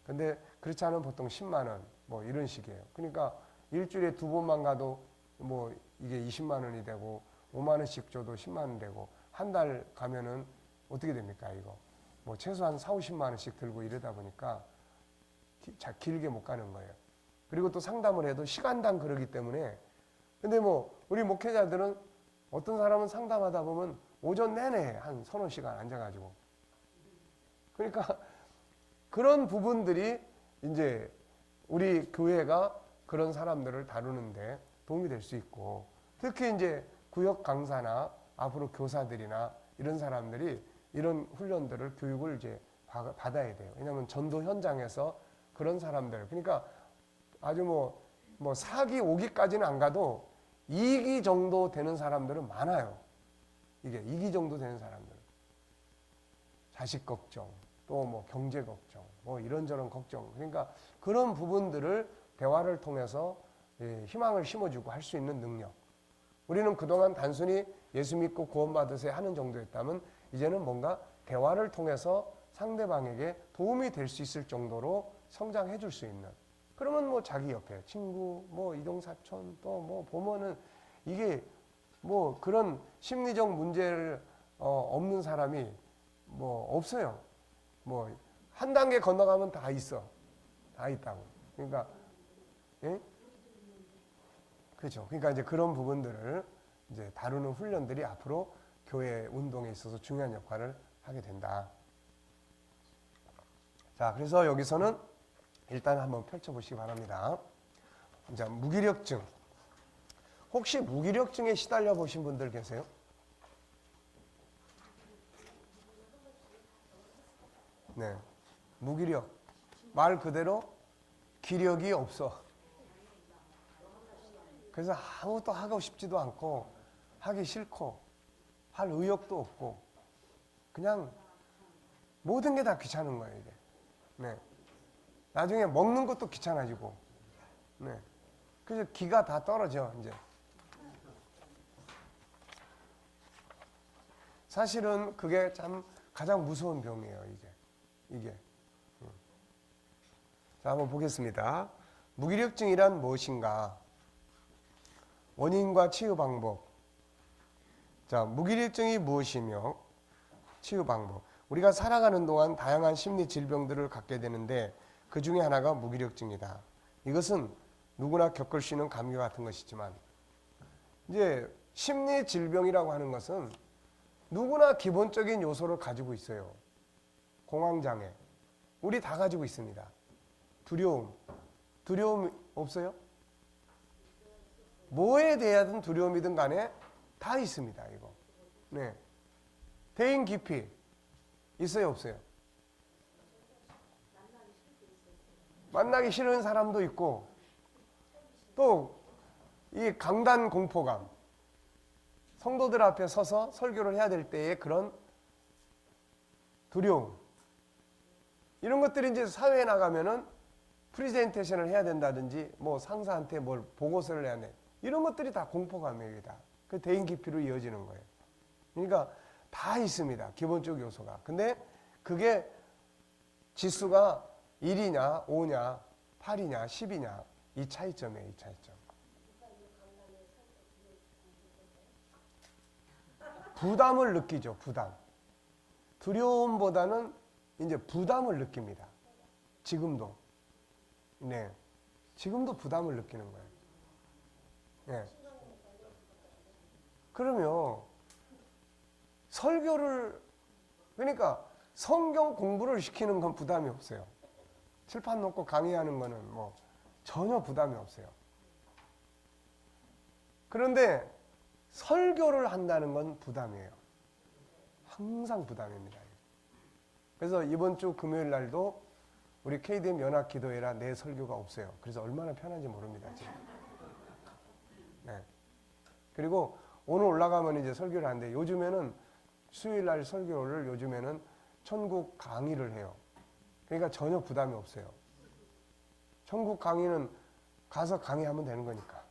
근데 그렇지 않으면 보통 10만 원, 뭐 이런 식이에요. 그러니까 일주일에 2번만 가도 뭐 이게 20만 원이 되고, 5만 원씩 줘도 10만 원 되고, 한 달 가면은 어떻게 됩니까, 이거? 뭐 최소한 4, 50만 원씩 들고 이러다 보니까 길게 못 가는 거예요. 그리고 또 상담을 해도 시간당 그러기 때문에. 근데 뭐 우리 목회자들은 어떤 사람은 상담하다 보면 오전 내내 한 서너 시간 앉아가지고, 그러니까 그런 부분들이 이제 우리 교회가 그런 사람들을 다루는데 도움이 될 수 있고, 특히 이제 구역 강사나 앞으로 교사들이나 이런 사람들이 이런 훈련들을, 교육을 이제 받아야 돼요. 왜냐하면 전도 현장에서 그런 사람들, 그러니까 아주 뭐 4기, 5기까지는 안 가도 2기 정도 되는 사람들은 많아요. 이게 2기 정도 되는 사람들. 자식 걱정, 또 뭐 경제 걱정, 뭐 이런저런 걱정. 그러니까 그런 부분들을 대화를 통해서 희망을 심어주고 할 수 있는 능력. 우리는 그동안 단순히 예수 믿고 구원받으세요 하는 정도였다면, 이제는 뭔가 대화를 통해서 상대방에게 도움이 될 수 있을 정도로 성장해 줄 수 있는. 그러면 뭐 자기 옆에 친구, 뭐 이동사촌, 또 뭐 보면은 이게 뭐 그런 심리적 문제를 없는 사람이 뭐 없어요. 뭐 한 단계 건너가면 다 있어. 다 있다고. 그러니까, 예? 그렇죠. 그러니까 이제 그런 부분들을 이제 다루는 훈련들이 앞으로 교회 운동에 있어서 중요한 역할을 하게 된다. 자, 그래서 여기서는 일단 한번 펼쳐보시기 바랍니다. 자, 무기력증. 혹시 무기력증에 시달려 보신 분들 계세요? 네. 무기력. 말 그대로 기력이 없어. 그래서 아무것도 하고 싶지도 않고, 하기 싫고, 할 의욕도 없고, 그냥 모든 게 다 귀찮은 거예요, 이게. 네. 나중에 먹는 것도 귀찮아지고, 네. 그래서 기가 다 떨어져, 이제. 사실은 그게 참 가장 무서운 병이에요, 이게. 자, 한번 보겠습니다. 무기력증이란 무엇인가? 원인과 치유 방법. 자, 무기력증이 무엇이며 치유 방법. 우리가 살아가는 동안 다양한 심리 질병들을 갖게 되는데 그 중에 하나가 무기력증이다. 이것은 누구나 겪을 수 있는 감기 같은 것이지만, 이제 심리 질병이라고 하는 것은 누구나 기본적인 요소를 가지고 있어요. 공황장애. 우리 다 가지고 있습니다. 두려움 없어요? 뭐에 대한 두려움이든 간에 다 있습니다, 이거. 네. 대인 기피 있어요, 없어요? 만나기 싫은 사람도 있고, 또 이 강단 공포감, 성도들 앞에 서서 설교를 해야 될 때의 그런 두려움, 이런 것들이 이제 사회에 나가면은 프리젠테이션을 해야 된다든지, 뭐 상사한테 뭘 보고서를 해야 돼, 이런 것들이 다 공포감이다. 그 대인 기피로 이어지는 거예요. 그러니까 다 있습니다. 기본적 요소가. 근데 그게 지수가 1이냐, 5냐, 8이냐, 10이냐 이 차이점이에요. 이 차이점. 부담을 느끼죠. 부담. 두려움보다는 이제 부담을 느낍니다. 지금도. 네. 지금도 부담을 느끼는 거예요. 네. 그러면 설교를 그러니까 성경 공부를 시키는 건 부담이 없어요. 칠판 놓고 강의하는 거는 뭐 전혀 부담이 없어요. 그런데 설교를 한다는 건 부담이에요. 항상 부담입니다. 그래서 이번 주 금요일 날도 우리 KDM 연합기도회라 내 설교가 없어요. 그래서 얼마나 편한지 모릅니다, 지금. 네. 그리고 오늘 올라가면 이제 설교를 하는데 요즘에는 수요일 날 설교를 요즘에는 천국 강의를 해요. 그러니까 전혀 부담이 없어요. 천국 강의는 가서 강의하면 되는 거니까.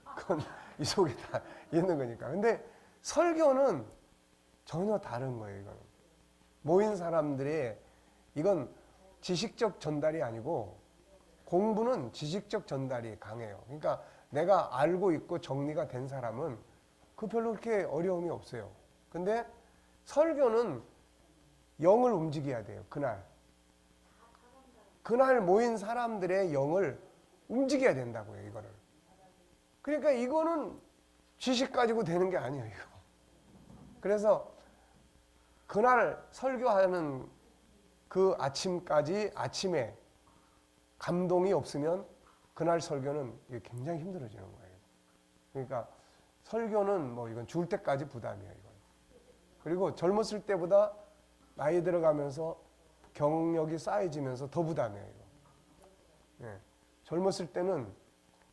그건 이 속에 다 있는 거니까. 근데 설교는 전혀 다른 거예요, 이거는. 모인 사람들의 이건 지식적 전달이 아니고 공부는 지식적 전달이 강해요. 그러니까 내가 알고 있고 정리가 된 사람은 그 별로 그렇게 어려움이 없어요. 근데 설교는 영을 움직여야 돼요. 그날 모인 사람들의 영을 움직여야 된다고요. 이거를. 그러니까 이거는 지식 가지고 되는 게 아니에요. 이거. 그래서 그날 설교하는 그 아침까지 아침에 감동이 없으면 그날 설교는 굉장히 힘들어지는 거예요. 그러니까 설교는 뭐 이건 죽을 때까지 부담이에요. 이건. 그리고 젊었을 때보다 나이 들어가면서 경력이 쌓여지면서 더 부담이에요. 이거. 예. 젊었을 때는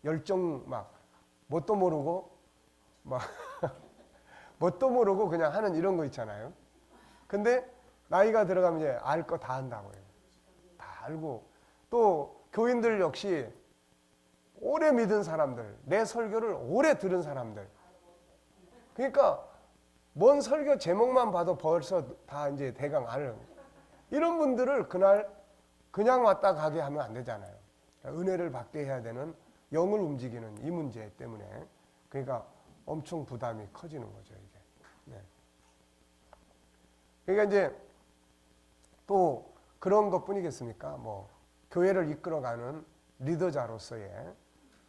열정 막 뭣도 모르고 막 뭣도 모르고 그냥 하는 이런 거 있잖아요. 근데 나이가 들어가면 이제 알 거 다 한다고요. 다 알고 또 교인들 역시 오래 믿은 사람들, 내 설교를 오래 들은 사람들. 그러니까 뭔 설교 제목만 봐도 벌써 다 이제 대강 아는 이런 분들을 그날 그냥 왔다 가게 하면 안 되잖아요. 그러니까 은혜를 받게 해야 되는 영을 움직이는 이 문제 때문에 그러니까 엄청 부담이 커지는 거죠, 이게. 네. 그러니까 이제 또 그런 것뿐이겠습니까? 뭐 교회를 이끌어가는 리더자로서의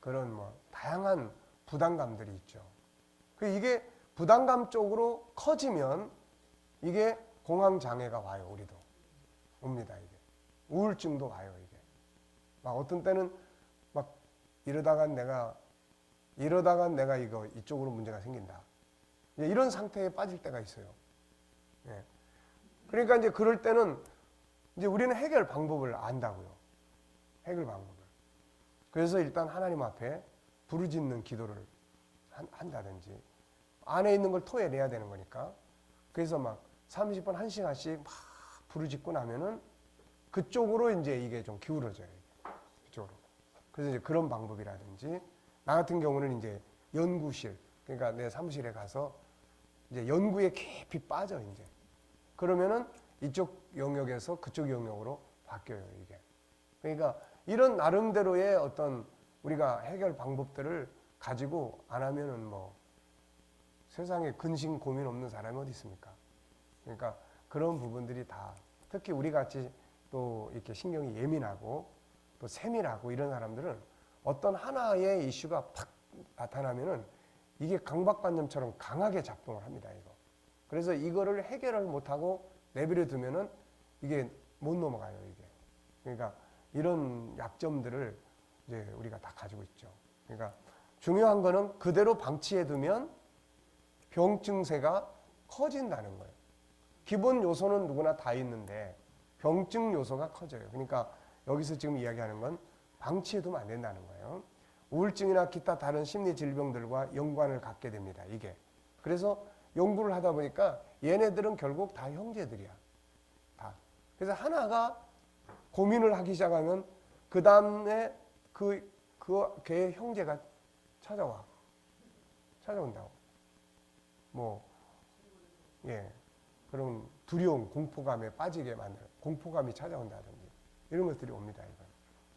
그런 뭐 다양한 부담감들이 있죠. 이게 부담감 쪽으로 커지면 이게 공황 장애가 와요. 우리도 옵니다. 이게 우울증도 와요. 이게 막 어떤 때는 막 이러다간 내가 이거 이쪽으로 문제가 생긴다. 이런 상태에 빠질 때가 있어요. 예. 그러니까 이제 그럴 때는 이제 우리는 해결 방법을 안다고요. 해결 방법을. 그래서 일단 하나님 앞에 부르짖는 기도를 한다든지 안에 있는 걸 토해내야 되는 거니까. 그래서 막 30분, 1시간씩 막 부르짖고 나면은 그쪽으로 이제 이게 좀 기울어져요. 그쪽으로. 그래서 이제 그런 방법이라든지 나 같은 경우는 이제 연구실, 그러니까 내 사무실에 가서 이제 연구에 깊이 빠져 이제. 그러면은 이쪽 영역에서 그쪽 영역으로 바뀌어요, 이게. 그러니까 이런 나름대로의 어떤 우리가 해결 방법들을 가지고 안 하면은 뭐 세상에 근심 고민 없는 사람이 어디 있습니까? 그러니까 그런 부분들이 다 특히 우리 같이 또 이렇게 신경이 예민하고 또 세밀하고 이런 사람들은 어떤 하나의 이슈가 팍 나타나면은 이게 강박관념처럼 강하게 작동을 합니다, 이거. 그래서 이거를 해결을 못하고 내버려 두면은 이게 못 넘어가요, 이게. 그러니까 이런 약점들을 이제 우리가 다 가지고 있죠. 그러니까 중요한 거는 그대로 방치해 두면 병 증세가 커진다는 거예요. 기본 요소는 누구나 다 있는데 병증 요소가 커져요. 그러니까 여기서 지금 이야기하는 건 방치해 두면 안 된다는 거예요. 우울증이나 기타 다른 심리 질병들과 연관을 갖게 됩니다, 이게. 그래서 연구를 하다 보니까 얘네들은 결국 다 형제들이야. 다. 그래서 하나가 고민을 하기 시작하면 그 다음에 걔의 형제가 찾아온다고. 뭐, 예. 그런 두려움, 공포감에 빠지게 만드는, 공포감이 찾아온다든지 이런 것들이 옵니다. 이건.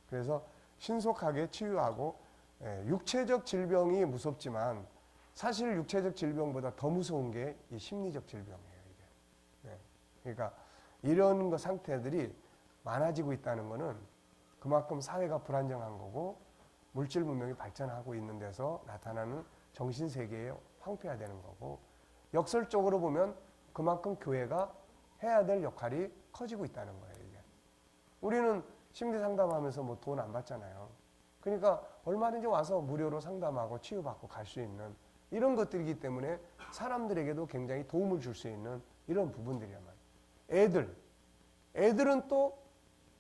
그래서 신속하게 치유하고, 육체적 질병이 무섭지만 사실 육체적 질병보다 더 무서운 게 이 심리적 질병이에요. 이게. 그러니까 이런 거 상태들이 많아지고 있다는 것은 그만큼 사회가 불안정한 거고 물질 문명이 발전하고 있는 데서 나타나는 정신세계의 황폐화되는 거고, 역설적으로 보면 그만큼 교회가 해야 될 역할이 커지고 있다는 거예요. 이게. 우리는 심리 상담하면서 뭐 돈 안 받잖아요. 그러니까 얼마든지 와서 무료로 상담하고 치유받고 갈 수 있는 이런 것들이기 때문에 사람들에게도 굉장히 도움을 줄 수 있는 이런 부분들이란 말이에요. 애들은 또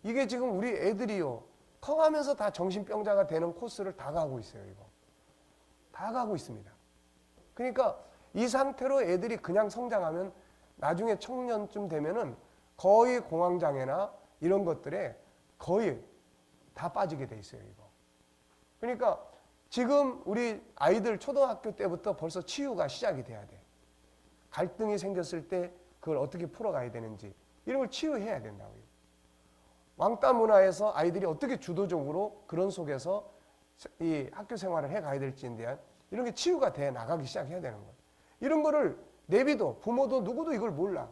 이게 지금 우리 애들이요, 커가면서 다 정신병자가 되는 코스를 다 가고 있어요. 이거 다 가고 있습니다. 그러니까 이 상태로 애들이 그냥 성장하면 나중에 청년쯤 되면은 거의 공황장애나 이런 것들에 거의 다 빠지게 돼 있어요. 이거. 그러니까 지금 우리 아이들 초등학교 때부터 벌써 치유가 시작이 돼야 돼. 갈등이 생겼을 때 그걸 어떻게 풀어가야 되는지 이런 걸 치유해야 된다고요. 왕따 문화에서 아이들이 어떻게 주도적으로 그런 속에서 이 학교 생활을 해가야 될지에 대한 이런 게 치유가 돼 나가기 시작해야 되는 거예요. 이런 거를 내비도 부모도 누구도 이걸 몰라.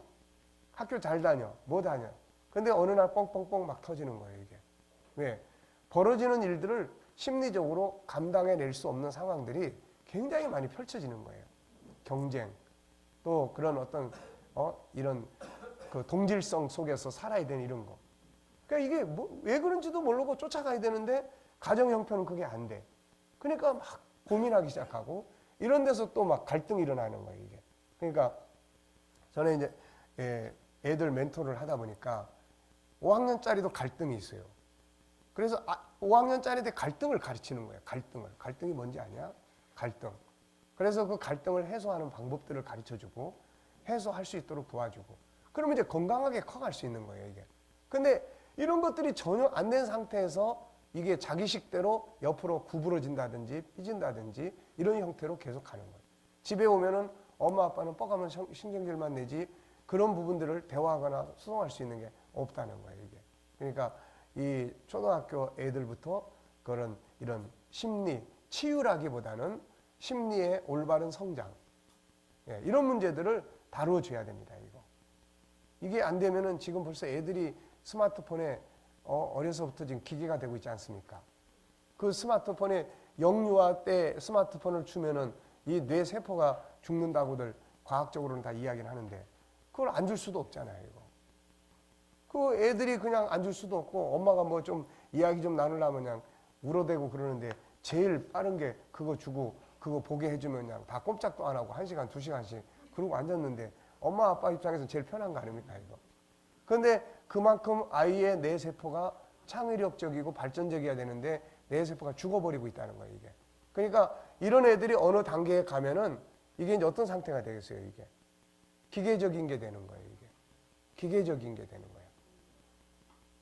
학교 잘 다녀, 뭐 다녀. 근데 어느 날 뻥뻥뻥 막 터지는 거예요. 이게. 왜? 벌어지는 일들을 심리적으로 감당해낼 수 없는 상황들이 굉장히 많이 펼쳐지는 거예요. 경쟁, 또 그런 어떤 이런 그 동질성 속에서 살아야 되는 이런 거. 그러니까 이게 뭐 왜 그런지도 모르고 쫓아가야 되는데 가정 형편은 그게 안 돼. 그러니까 막 고민하기 시작하고 이런 데서 또 막 갈등이 일어나는 거예요. 이게. 그러니까 저는 이제 애들 멘토를 하다 보니까 5학년짜리도 갈등이 있어요. 그래서 5학년짜리한테 갈등을 가르치는 거예요. 갈등이 뭔지 아냐? 갈등. 그래서 그 갈등을 해소하는 방법들을 가르쳐주고 해소할 수 있도록 도와주고 그러면 이제 건강하게 커갈 수 있는 거예요. 이게. 근데 이런 것들이 전혀 안 된 상태에서 이게 자기식대로 옆으로 구부러진다든지 삐진다든지 이런 형태로 계속 가는 거예요. 집에 오면은 엄마 아빠는 뻐가면 신경질만 내지 그런 부분들을 대화하거나 소통할 수 있는 게 없다는 거예요. 이게. 그러니까 이 초등학교 애들부터 그런 이런 심리 치유라기보다는 심리의 올바른 성장, 이런 문제들을 다루어줘야 됩니다. 이게 안 되면은 지금 벌써 애들이 스마트폰에 어려서부터 지금 기계가 되고 있지 않습니까? 그 스마트폰에 영유아 때 스마트폰을 주면은 이 뇌 세포가 죽는다고들 과학적으로는 다 이야기를 하는데 그걸 안 줄 수도 없잖아요. 이거. 그 애들이 그냥 안 줄 수도 없고 엄마가 뭐 좀 이야기 좀 나누려면 그냥 울어대고 그러는데 제일 빠른 게 그거 주고 그거 보게 해주면 그냥 다 꼼짝도 안 하고 1시간, 2시간씩 그러고 앉았는데 엄마 아빠 입장에서 제일 편한 거 아닙니까 이거. 그런데 그만큼 아이의 뇌세포가 창의력적이고 발전적이어야 되는데 뇌세포가 죽어버리고 있다는 거예요. 이게. 그러니까 이런 애들이 어느 단계에 가면은 이게 이제 어떤 상태가 되겠어요. 이게. 기계적인 게 되는 거예요. 이게. 기계적인 게 되는 거예요.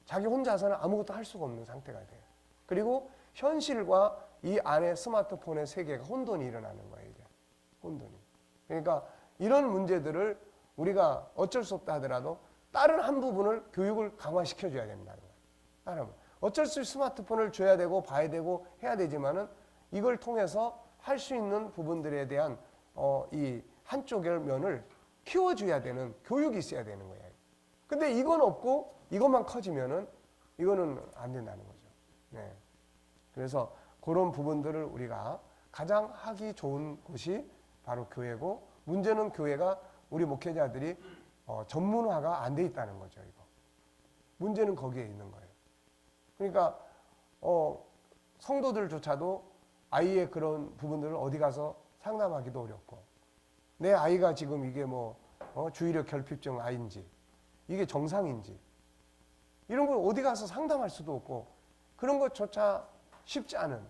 자기 혼자서는 아무것도 할 수가 없는 상태가 돼요. 그리고 현실과 이 안에 스마트폰의 세계가 혼돈이 일어나는 거예요. 이게. 혼돈이. 그러니까 이런 문제들을 우리가 어쩔 수 없다 하더라도 다른 한 부분을 교육을 강화시켜줘야 된다는 거예요. 다른 부분. 어쩔 수 없이 스마트폰을 줘야 되고 봐야 되고 해야 되지만은 이걸 통해서 할 수 있는 부분들에 대한 이 한쪽의 면을 키워줘야 되는 교육이 있어야 되는 거예요. 근데 이건 없고 이것만 커지면은 이거는 안 된다는 거죠. 네. 그래서 그런 부분들을 우리가 가장 하기 좋은 곳이 바로 교회고 문제는 교회가 우리 목회자들이 전문화가 안 돼 있다는 거죠. 이거. 문제는 거기에 있는 거예요. 그러니까 성도들조차도 아이의 그런 부분들을 어디 가서 상담하기도 어렵고 내 아이가 지금 이게 뭐 주의력 결핍증 아이인지 이게 정상인지 이런 걸 어디 가서 상담할 수도 없고 그런 것조차 쉽지 않은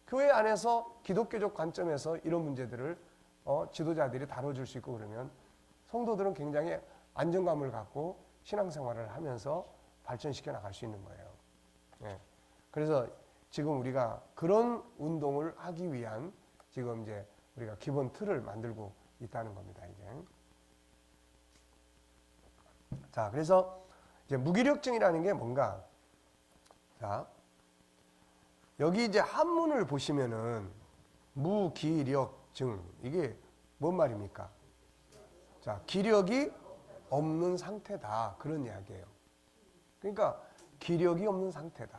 교회 안에서 기독교적 관점에서 이런 문제들을 지도자들이 다뤄줄 수 있고 그러면 성도들은 굉장히 안정감을 갖고 신앙생활을 하면서 발전시켜 나갈 수 있는 거예요. 네. 그래서 지금 우리가 그런 운동을 하기 위한 지금 이제 우리가 기본 틀을 만들고 있다는 겁니다. 이제. 자, 그래서 이제 무기력증이라는 게 뭔가? 자, 여기 이제 한문을 보시면은 무기력증, 이게 뭔 말입니까? 자, 기력이 없는 상태다, 그런 이야기예요. 그러니까 기력이 없는 상태다.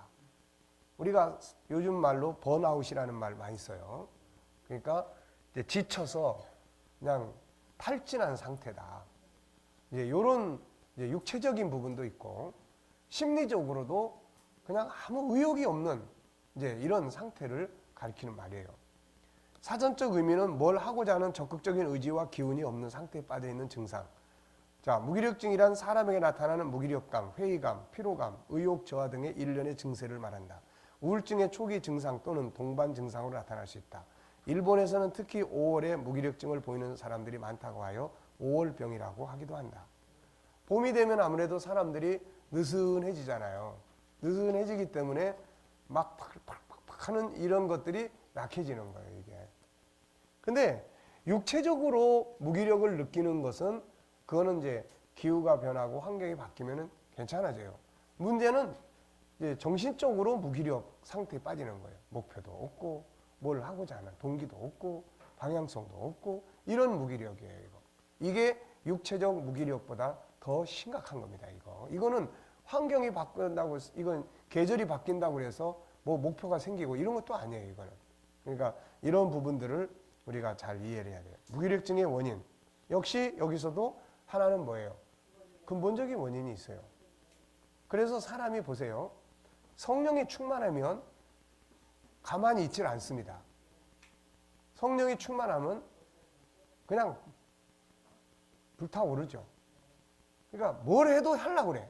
우리가 요즘 말로 번아웃이라는 말 많이 써요. 그러니까 이제 지쳐서 그냥 탈진한 상태다. 이제 이런 이제 육체적인 부분도 있고 심리적으로도 그냥 아무 의욕이 없는 이제 이런 상태를 가리키는 말이에요. 사전적 의미는 뭘 하고자 하는 적극적인 의지와 기운이 없는 상태에 빠져 있는 증상. 자, 무기력증이란 사람에게 나타나는 무기력감, 회의감, 피로감, 의욕 저하 등의 일련의 증세를 말한다. 우울증의 초기 증상 또는 동반 증상으로 나타날 수 있다. 일본에서는 특히 5월에 무기력증을 보이는 사람들이 많다고 하여 5월병이라고 하기도 한다. 봄이 되면 아무래도 사람들이 느슨해지잖아요. 느슨해지기 때문에 막 팍팍팍 하는 이런 것들이 약해지는 거예요, 이게. 근데 육체적으로 무기력을 느끼는 것은 그거는 이제 기후가 변하고 환경이 바뀌면은 괜찮아져요. 문제는 이제 정신적으로 무기력 상태에 빠지는 거예요. 목표도 없고, 뭘 하고자 하는 동기도 없고, 방향성도 없고, 이런 무기력이에요, 이거. 이게 육체적 무기력보다 더 심각한 겁니다, 이거. 이거는 환경이 바뀐다고, 이건 계절이 바뀐다고 해서 뭐 목표가 생기고 이런 것도 아니에요, 이거는. 그러니까 이런 부분들을 우리가 잘 이해를 해야 돼요. 무기력증의 원인. 역시 여기서도 하나는 뭐예요? 근본적인 원인이 있어요. 그래서 사람이 보세요. 성령이 충만하면 가만히 있질 않습니다. 성령이 충만하면 그냥 불타오르죠. 그러니까 뭘 해도 하려고 그래.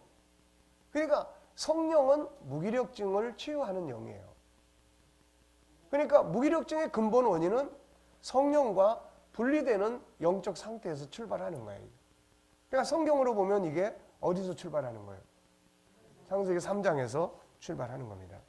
그러니까 성령은 무기력증을 치유하는 영이에요. 그러니까 무기력증의 근본 원인은 성령과 분리되는 영적 상태에서 출발하는 거예요. 그러니까 성경으로 보면 이게 어디서 출발하는 거예요? 창세기 3장에서 출발하는 겁니다.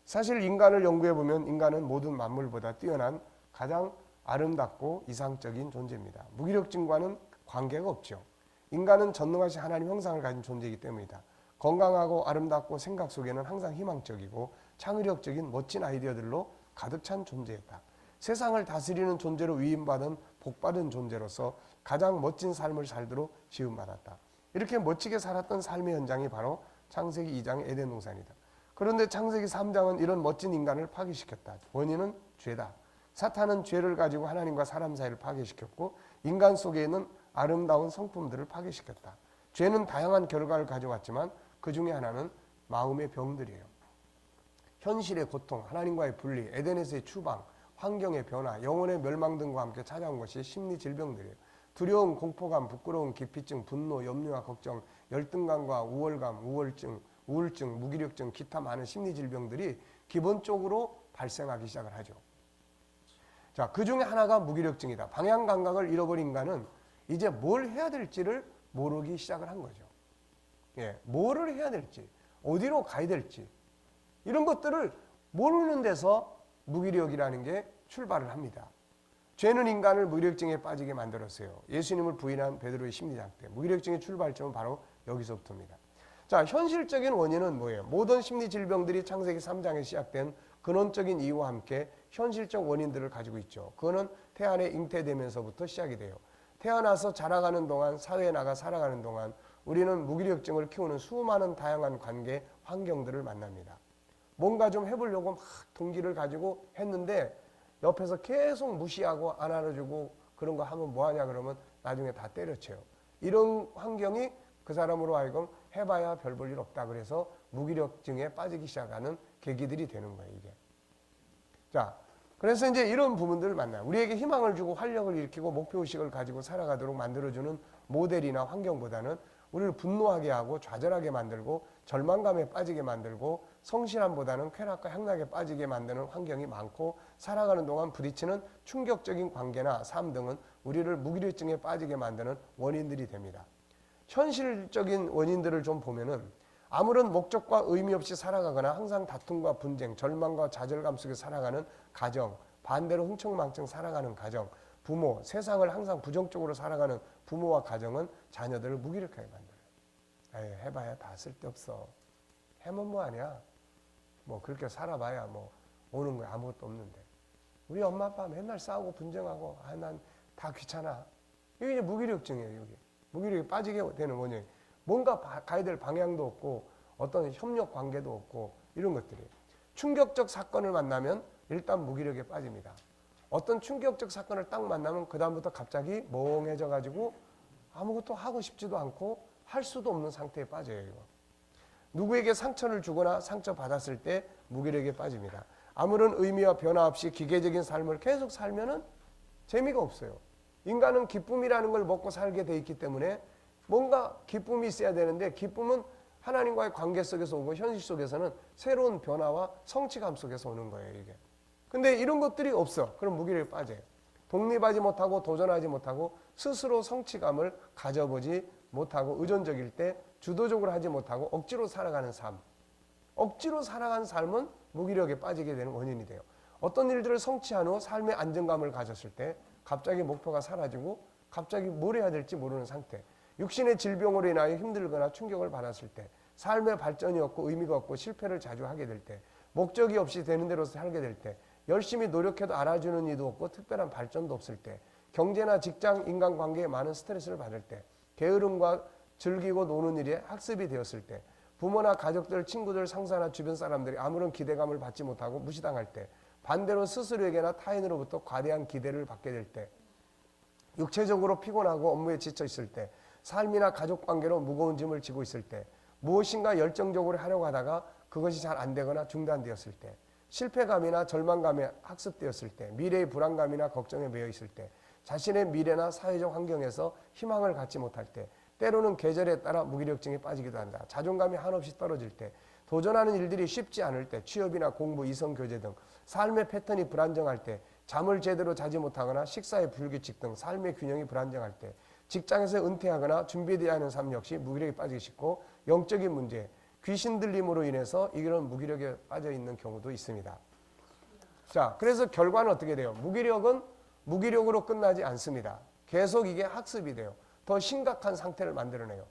사실 인간을 연구해 보면 인간은 모든 만물보다 뛰어난 가장 아름답고 이상적인 존재입니다. 무기력증과는 관계가 없죠. 인간은 전능하신 하나님 형상을 가진 존재이기 때문이다. 건강하고 아름답고 생각 속에는 항상 희망적이고 창의력적인 멋진 아이디어들로 가득 찬 존재였다. 세상을 다스리는 존재로 위임받은 복받은 존재로서 가장 멋진 삶을 살도록 지음받았다. 이렇게 멋지게 살았던 삶의 현장이 바로 창세기 2장의 에덴 동산이다. 그런데 창세기 3장은 이런 멋진 인간을 파괴시켰다. 원인은 죄다. 사탄은 죄를 가지고 하나님과 사람 사이를 파괴시켰고 인간 속에 있는 아름다운 성품들을 파괴시켰다. 죄는 다양한 결과를 가져왔지만 그 중에 하나는 마음의 병들이에요. 현실의 고통, 하나님과의 분리, 에덴에서의 추방, 환경의 변화, 영혼의 멸망 등과 함께 찾아온 것이 심리 질병들이에요. 두려움, 공포감, 부끄러움, 기피증, 분노, 염려와 걱정, 열등감과 우월감, 우울증, 무기력증, 기타 많은 심리 질병들이 기본적으로 발생하기 시작을 하죠. 자, 그 중에 하나가 무기력증이다. 방향 감각을 잃어버린 인간은 이제 뭘 해야 될지를 모르기 시작을 한 거죠. 예, 뭐를 해야 될지, 어디로 가야 될지 이런 것들을 모르는 데서 무기력이라는 게 출발을 합니다. 죄는 인간을 무기력증에 빠지게 만들었어요. 예수님을 부인한 베드로의 심리학 때 무기력증의 출발점은 바로 여기서부터입니다. 자, 현실적인 원인은 뭐예요? 모든 심리 질병들이 창세기 3장에 시작된 근원적인 이유와 함께 현실적 원인들을 가지고 있죠. 그거는 태안에 잉태되면서부터 시작이 돼요. 태어나서 자라가는 동안, 사회에 나가 살아가는 동안 우리는 무기력증을 키우는 수많은 다양한 관계, 환경들을 만납니다. 뭔가 좀 해보려고 막 동기를 가지고 했는데 옆에서 계속 무시하고 안 알아주고 그런 거 하면 뭐하냐 그러면 나중에 다 때려쳐요. 이런 환경이 그 사람으로 하여금 해봐야 별 볼 일 없다 그래서 무기력증에 빠지기 시작하는 계기들이 되는 거예요, 이게. 자, 그래서 이제 이런 부분들을 만나요. 우리에게 희망을 주고 활력을 일으키고 목표의식을 가지고 살아가도록 만들어주는 모델이나 환경보다는 우리를 분노하게 하고 좌절하게 만들고 절망감에 빠지게 만들고 성실함보다는 쾌락과 향락에 빠지게 만드는 환경이 많고 살아가는 동안 부딪히는 충격적인 관계나 삶 등은 우리를 무기력증에 빠지게 만드는 원인들이 됩니다. 현실적인 원인들을 좀 보면은 아무런 목적과 의미 없이 살아가거나 항상 다툼과 분쟁, 절망과 좌절감 속에 살아가는 가정, 반대로 흥청망청 살아가는 가정, 부모, 세상을 항상 부정적으로 살아가는 부모와 가정은 자녀들을 무기력하게 만들어요. 에이, 해봐야 다 쓸데없어. 해면 뭐 하냐? 뭐 그렇게 살아봐야 뭐 오는 거야. 아무것도 없는데. 우리 엄마 아빠 맨날 싸우고 분쟁하고 난 다 귀찮아. 이게 이제 무기력증이에요. 이게 무기력이 빠지게 되는 원인이 뭔가 가야 될 방향도 없고 어떤 협력 관계도 없고 이런 것들이 충격적 사건을 만나면 일단 무기력에 빠집니다. 어떤 충격적 사건을 딱 만나면 그 다음부터 갑자기 멍해져 가지고 아무것도 하고 싶지도 않고 할 수도 없는 상태에 빠져요. 이거. 누구에게 상처를 주거나 상처받았을 때 무기력에 빠집니다. 아무런 의미와 변화 없이 기계적인 삶을 계속 살면은 재미가 없어요. 인간은 기쁨이라는 걸 먹고 살게 돼 있기 때문에 뭔가 기쁨이 있어야 되는데 기쁨은 하나님과의 관계 속에서 오고 현실 속에서는 새로운 변화와 성취감 속에서 오는 거예요. 이게. 근데 이런 것들이 없어. 그럼 무기력에 빠져요. 독립하지 못하고 도전하지 못하고 스스로 성취감을 가져보지 못하고 의존적일 때 주도적으로 하지 못하고 억지로 살아가는 삶. 억지로 살아가는 삶은 무기력에 빠지게 되는 원인이 돼요. 어떤 일들을 성취한 후 삶의 안정감을 가졌을 때 갑자기 목표가 사라지고 갑자기 뭘 해야 될지 모르는 상태. 육신의 질병으로 인하여 힘들거나 충격을 받았을 때 삶의 발전이 없고 의미가 없고 실패를 자주 하게 될 때 목적이 없이 되는 대로 살게 될 때 열심히 노력해도 알아주는 이도 없고 특별한 발전도 없을 때 경제나 직장, 인간관계에 많은 스트레스를 받을 때 게으름과 즐기고 노는 일에 학습이 되었을 때 부모나 가족들, 친구들, 상사나 주변 사람들이 아무런 기대감을 받지 못하고 무시당할 때 반대로 스스로에게나 타인으로부터 과대한 기대를 받게 될 때 육체적으로 피곤하고 업무에 지쳐 있을 때 삶이나 가족관계로 무거운 짐을 지고 있을 때 무엇인가 열정적으로 하려고 하다가 그것이 잘 안 되거나 중단되었을 때 실패감이나 절망감에 학습되었을 때 미래의 불안감이나 걱정에 매여 있을 때 자신의 미래나 사회적 환경에서 희망을 갖지 못할 때 때로는 계절에 따라 무기력증에 빠지기도 한다. 자존감이 한없이 떨어질 때 도전하는 일들이 쉽지 않을 때 취업이나 공부, 이성교제 등 삶의 패턴이 불안정할 때 잠을 제대로 자지 못하거나 식사의 불규칙 등 삶의 균형이 불안정할 때 직장에서 은퇴하거나 준비되어야 하는 삶 역시 무기력에 빠지기 쉽고 영적인 문제, 귀신 들림으로 인해서 이런 무기력에 빠져 있는 경우도 있습니다. 자, 그래서 결과는 어떻게 돼요? 무기력은 무기력으로 끝나지 않습니다. 계속 이게 학습이 돼요. 더 심각한 상태를 만들어내요.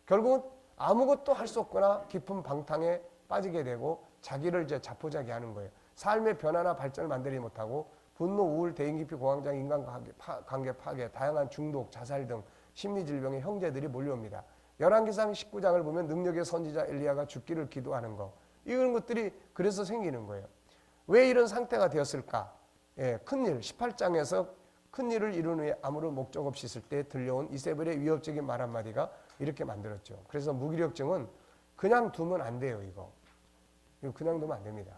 결국은 아무것도 할 수 없거나 깊은 방탕에 빠지게 되고 자기를 이제 자포자기하는 거예요. 삶의 변화나 발전을 만들지 못하고 분노, 우울, 대인기피, 공황장, 인간관계 파괴, 다양한 중독, 자살 등 심리질병의 형제들이 몰려옵니다. 열왕기상 19장을 보면 능력의 선지자 엘리야가 죽기를 기도하는 거 이런 것들이 그래서 생기는 거예요. 왜 이런 상태가 되었을까? 예, 큰일 18장에서 큰일을 이룬 후에 아무런 목적 없이 있을 때 들려온 이세벨의 위협적인 말 한마디가 이렇게 만들었죠. 그래서 무기력증은 그냥 두면 안 돼요. 이거 그냥 두면 안 됩니다.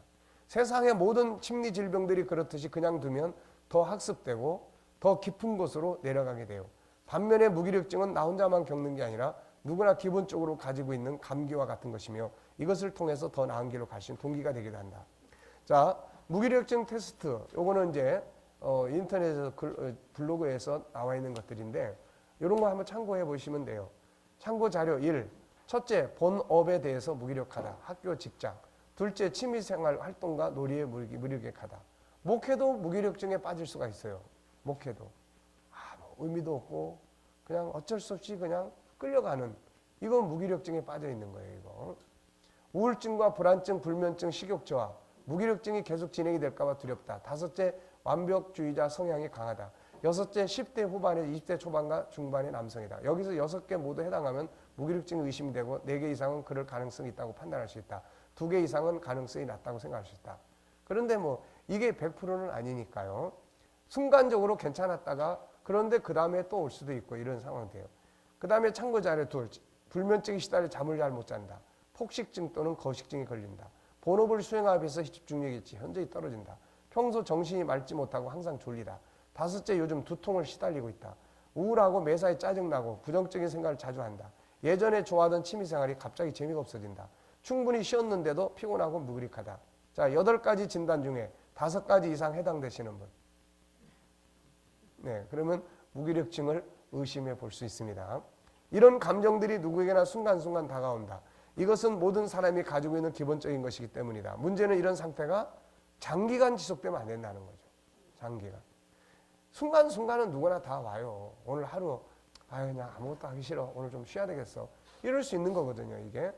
세상의 모든 심리 질병들이 그렇듯이 그냥 두면 더 학습되고 더 깊은 곳으로 내려가게 돼요. 반면에 무기력증은 나 혼자만 겪는 게 아니라 누구나 기본적으로 가지고 있는 감기와 같은 것이며 이것을 통해서 더 나은 길로 갈 수 있는 동기가 되기도 한다. 자, 무기력증 테스트 요거는 이제 인터넷에서 블로그에서 나와 있는 것들인데 이런 거 한번 참고해 보시면 돼요. 참고 자료 1. 첫째, 본업에 대해서 무기력하다. 학교, 직장. 둘째, 취미생활 활동과 놀이에 무기력하다. 목회도 무기력증에 빠질 수가 있어요. 목회도. 뭐 의미도 없고 그냥 어쩔 수 없이 그냥 끌려가는 이건 무기력증에 빠져 있는 거예요. 이거. 우울증과 불안증, 불면증, 식욕저하. 무기력증이 계속 진행이 될까 봐 두렵다. 다섯째, 완벽주의자 성향이 강하다. 여섯째, 10대 후반에 20대 초반과 중반의 남성이다. 여기서 6개 모두 해당하면 무기력증이 의심이 되고 4개 이상은 그럴 가능성이 있다고 판단할 수 있다. 2개 이상은 가능성이 낮다고 생각할 수 있다. 그런데 뭐 이게 100%는 아니니까요. 순간적으로 괜찮았다가 그런데 그 다음에 또 올 수도 있고 이런 상황이에요. 그 다음에 참고 자료 2. 불면증이 시달려 잠을 잘 못 잔다. 폭식증 또는 거식증이 걸린다. 본업을 수행하기 위해서 집중력이 현저히 떨어진다. 평소 정신이 맑지 못하고 항상 졸리다. 다섯째, 요즘 두통을 시달리고 있다. 우울하고 매사에 짜증나고 부정적인 생각을 자주 한다. 예전에 좋아하던 취미생활이 갑자기 재미가 없어진다. 충분히 쉬었는데도 피곤하고 무기력하다. 자, 8가지 진단 중에 5가지 이상 해당되시는 분. 네, 그러면 무기력증을 의심해 볼 수 있습니다. 이런 감정들이 누구에게나 순간순간 다가온다. 이것은 모든 사람이 가지고 있는 기본적인 것이기 때문이다. 문제는 이런 상태가 장기간 지속되면 안 된다는 거죠. 장기간. 순간순간은 누구나 다 와요. 오늘 하루 그냥 아무것도 하기 싫어. 오늘 좀 쉬어야 되겠어. 이럴 수 있는 거거든요, 이게.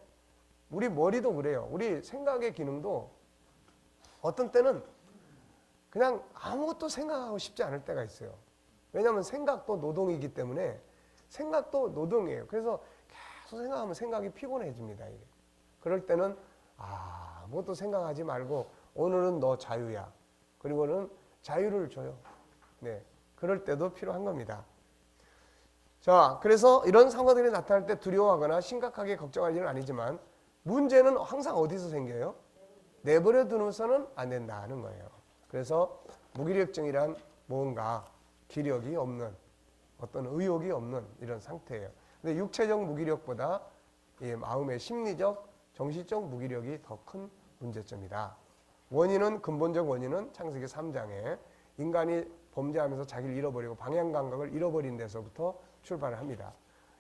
우리 머리도 그래요. 우리 생각의 기능도 어떤 때는 그냥 아무것도 생각하고 싶지 않을 때가 있어요. 왜냐하면 생각도 노동이기 때문에 생각도 노동이에요. 그래서 계속 생각하면 생각이 피곤해집니다, 이게. 그럴 때는 아무것도 생각하지 말고 오늘은 너 자유야. 그리고는 자유를 줘요. 네, 그럴 때도 필요한 겁니다. 자, 그래서 이런 상황들이 나타날 때 두려워하거나 심각하게 걱정할 일은 아니지만 문제는 항상 어디서 생겨요? 내버려 두면서는 안 된다는 거예요. 그래서 무기력증이란 뭔가 기력이 없는 어떤 의욕이 없는 이런 상태예요. 근데 육체적 무기력보다 이 마음의 심리적, 정신적 무기력이 더 큰 문제점이다. 원인은 근본적 원인은 창세기 3장에 인간이 범죄하면서 자기를 잃어버리고 방향 감각을 잃어버린 데서부터 출발을 합니다.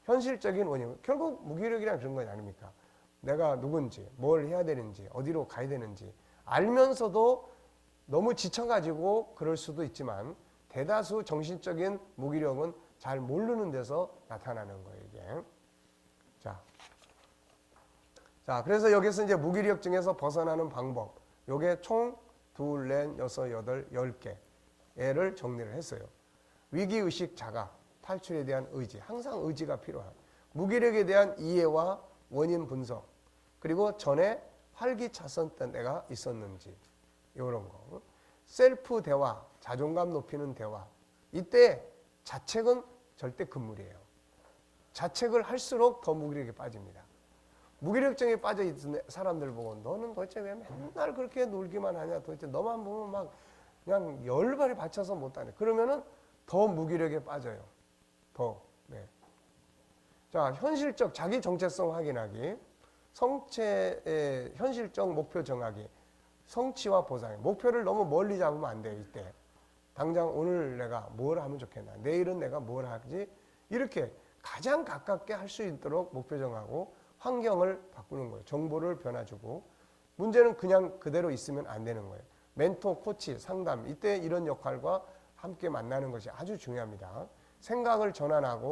현실적인 원인, 결국 무기력이란 그런 거 아닙니까? 내가 누군지, 뭘 해야 되는지, 어디로 가야 되는지 알면서도 너무 지쳐가지고 그럴 수도 있지만 대다수 정신적인 무기력은 잘 모르는 데서 나타나는 거예요, 이게. 자, 그래서 여기서 이제 무기력증에서 벗어나는 방법, 요게 총 2, 4, 6, 8, 10개. 얘를 정리를 했어요. 위기의식 자각, 탈출에 대한 의지, 항상 의지가 필요한. 무기력에 대한 이해와 원인 분석, 그리고 전에 활기찼었던 때가 있었는지, 이런 거. 셀프 대화, 자존감 높이는 대화. 이때 자책은 절대 금물이에요. 자책을 할수록 더 무기력에 빠집니다. 무기력증에 빠져 있는 사람들 보고 너는 도대체 왜 맨날 그렇게 놀기만 하냐, 도대체 너만 보면 막 그냥 열발이 받쳐서 못하네. 그러면은 더 무기력에 빠져요. 더. 네. 자, 현실적 자기 정체성 확인하기, 성체의 현실적 목표 정하기, 성취와 보상. 목표를 너무 멀리 잡으면 안 돼요, 이때. 당장 오늘 내가 뭘 하면 좋겠나, 내일은 내가 뭘 하지, 이렇게 가장 가깝게 할 수 있도록 목표 정하고 환경을 바꾸는 거예요. 정보를 변화주고. 문제는 그냥 그대로 있으면 안 되는 거예요. 멘토, 코치, 상담, 이때 이런 역할과 함께 만나는 것이 아주 중요합니다. 생각을 전환하고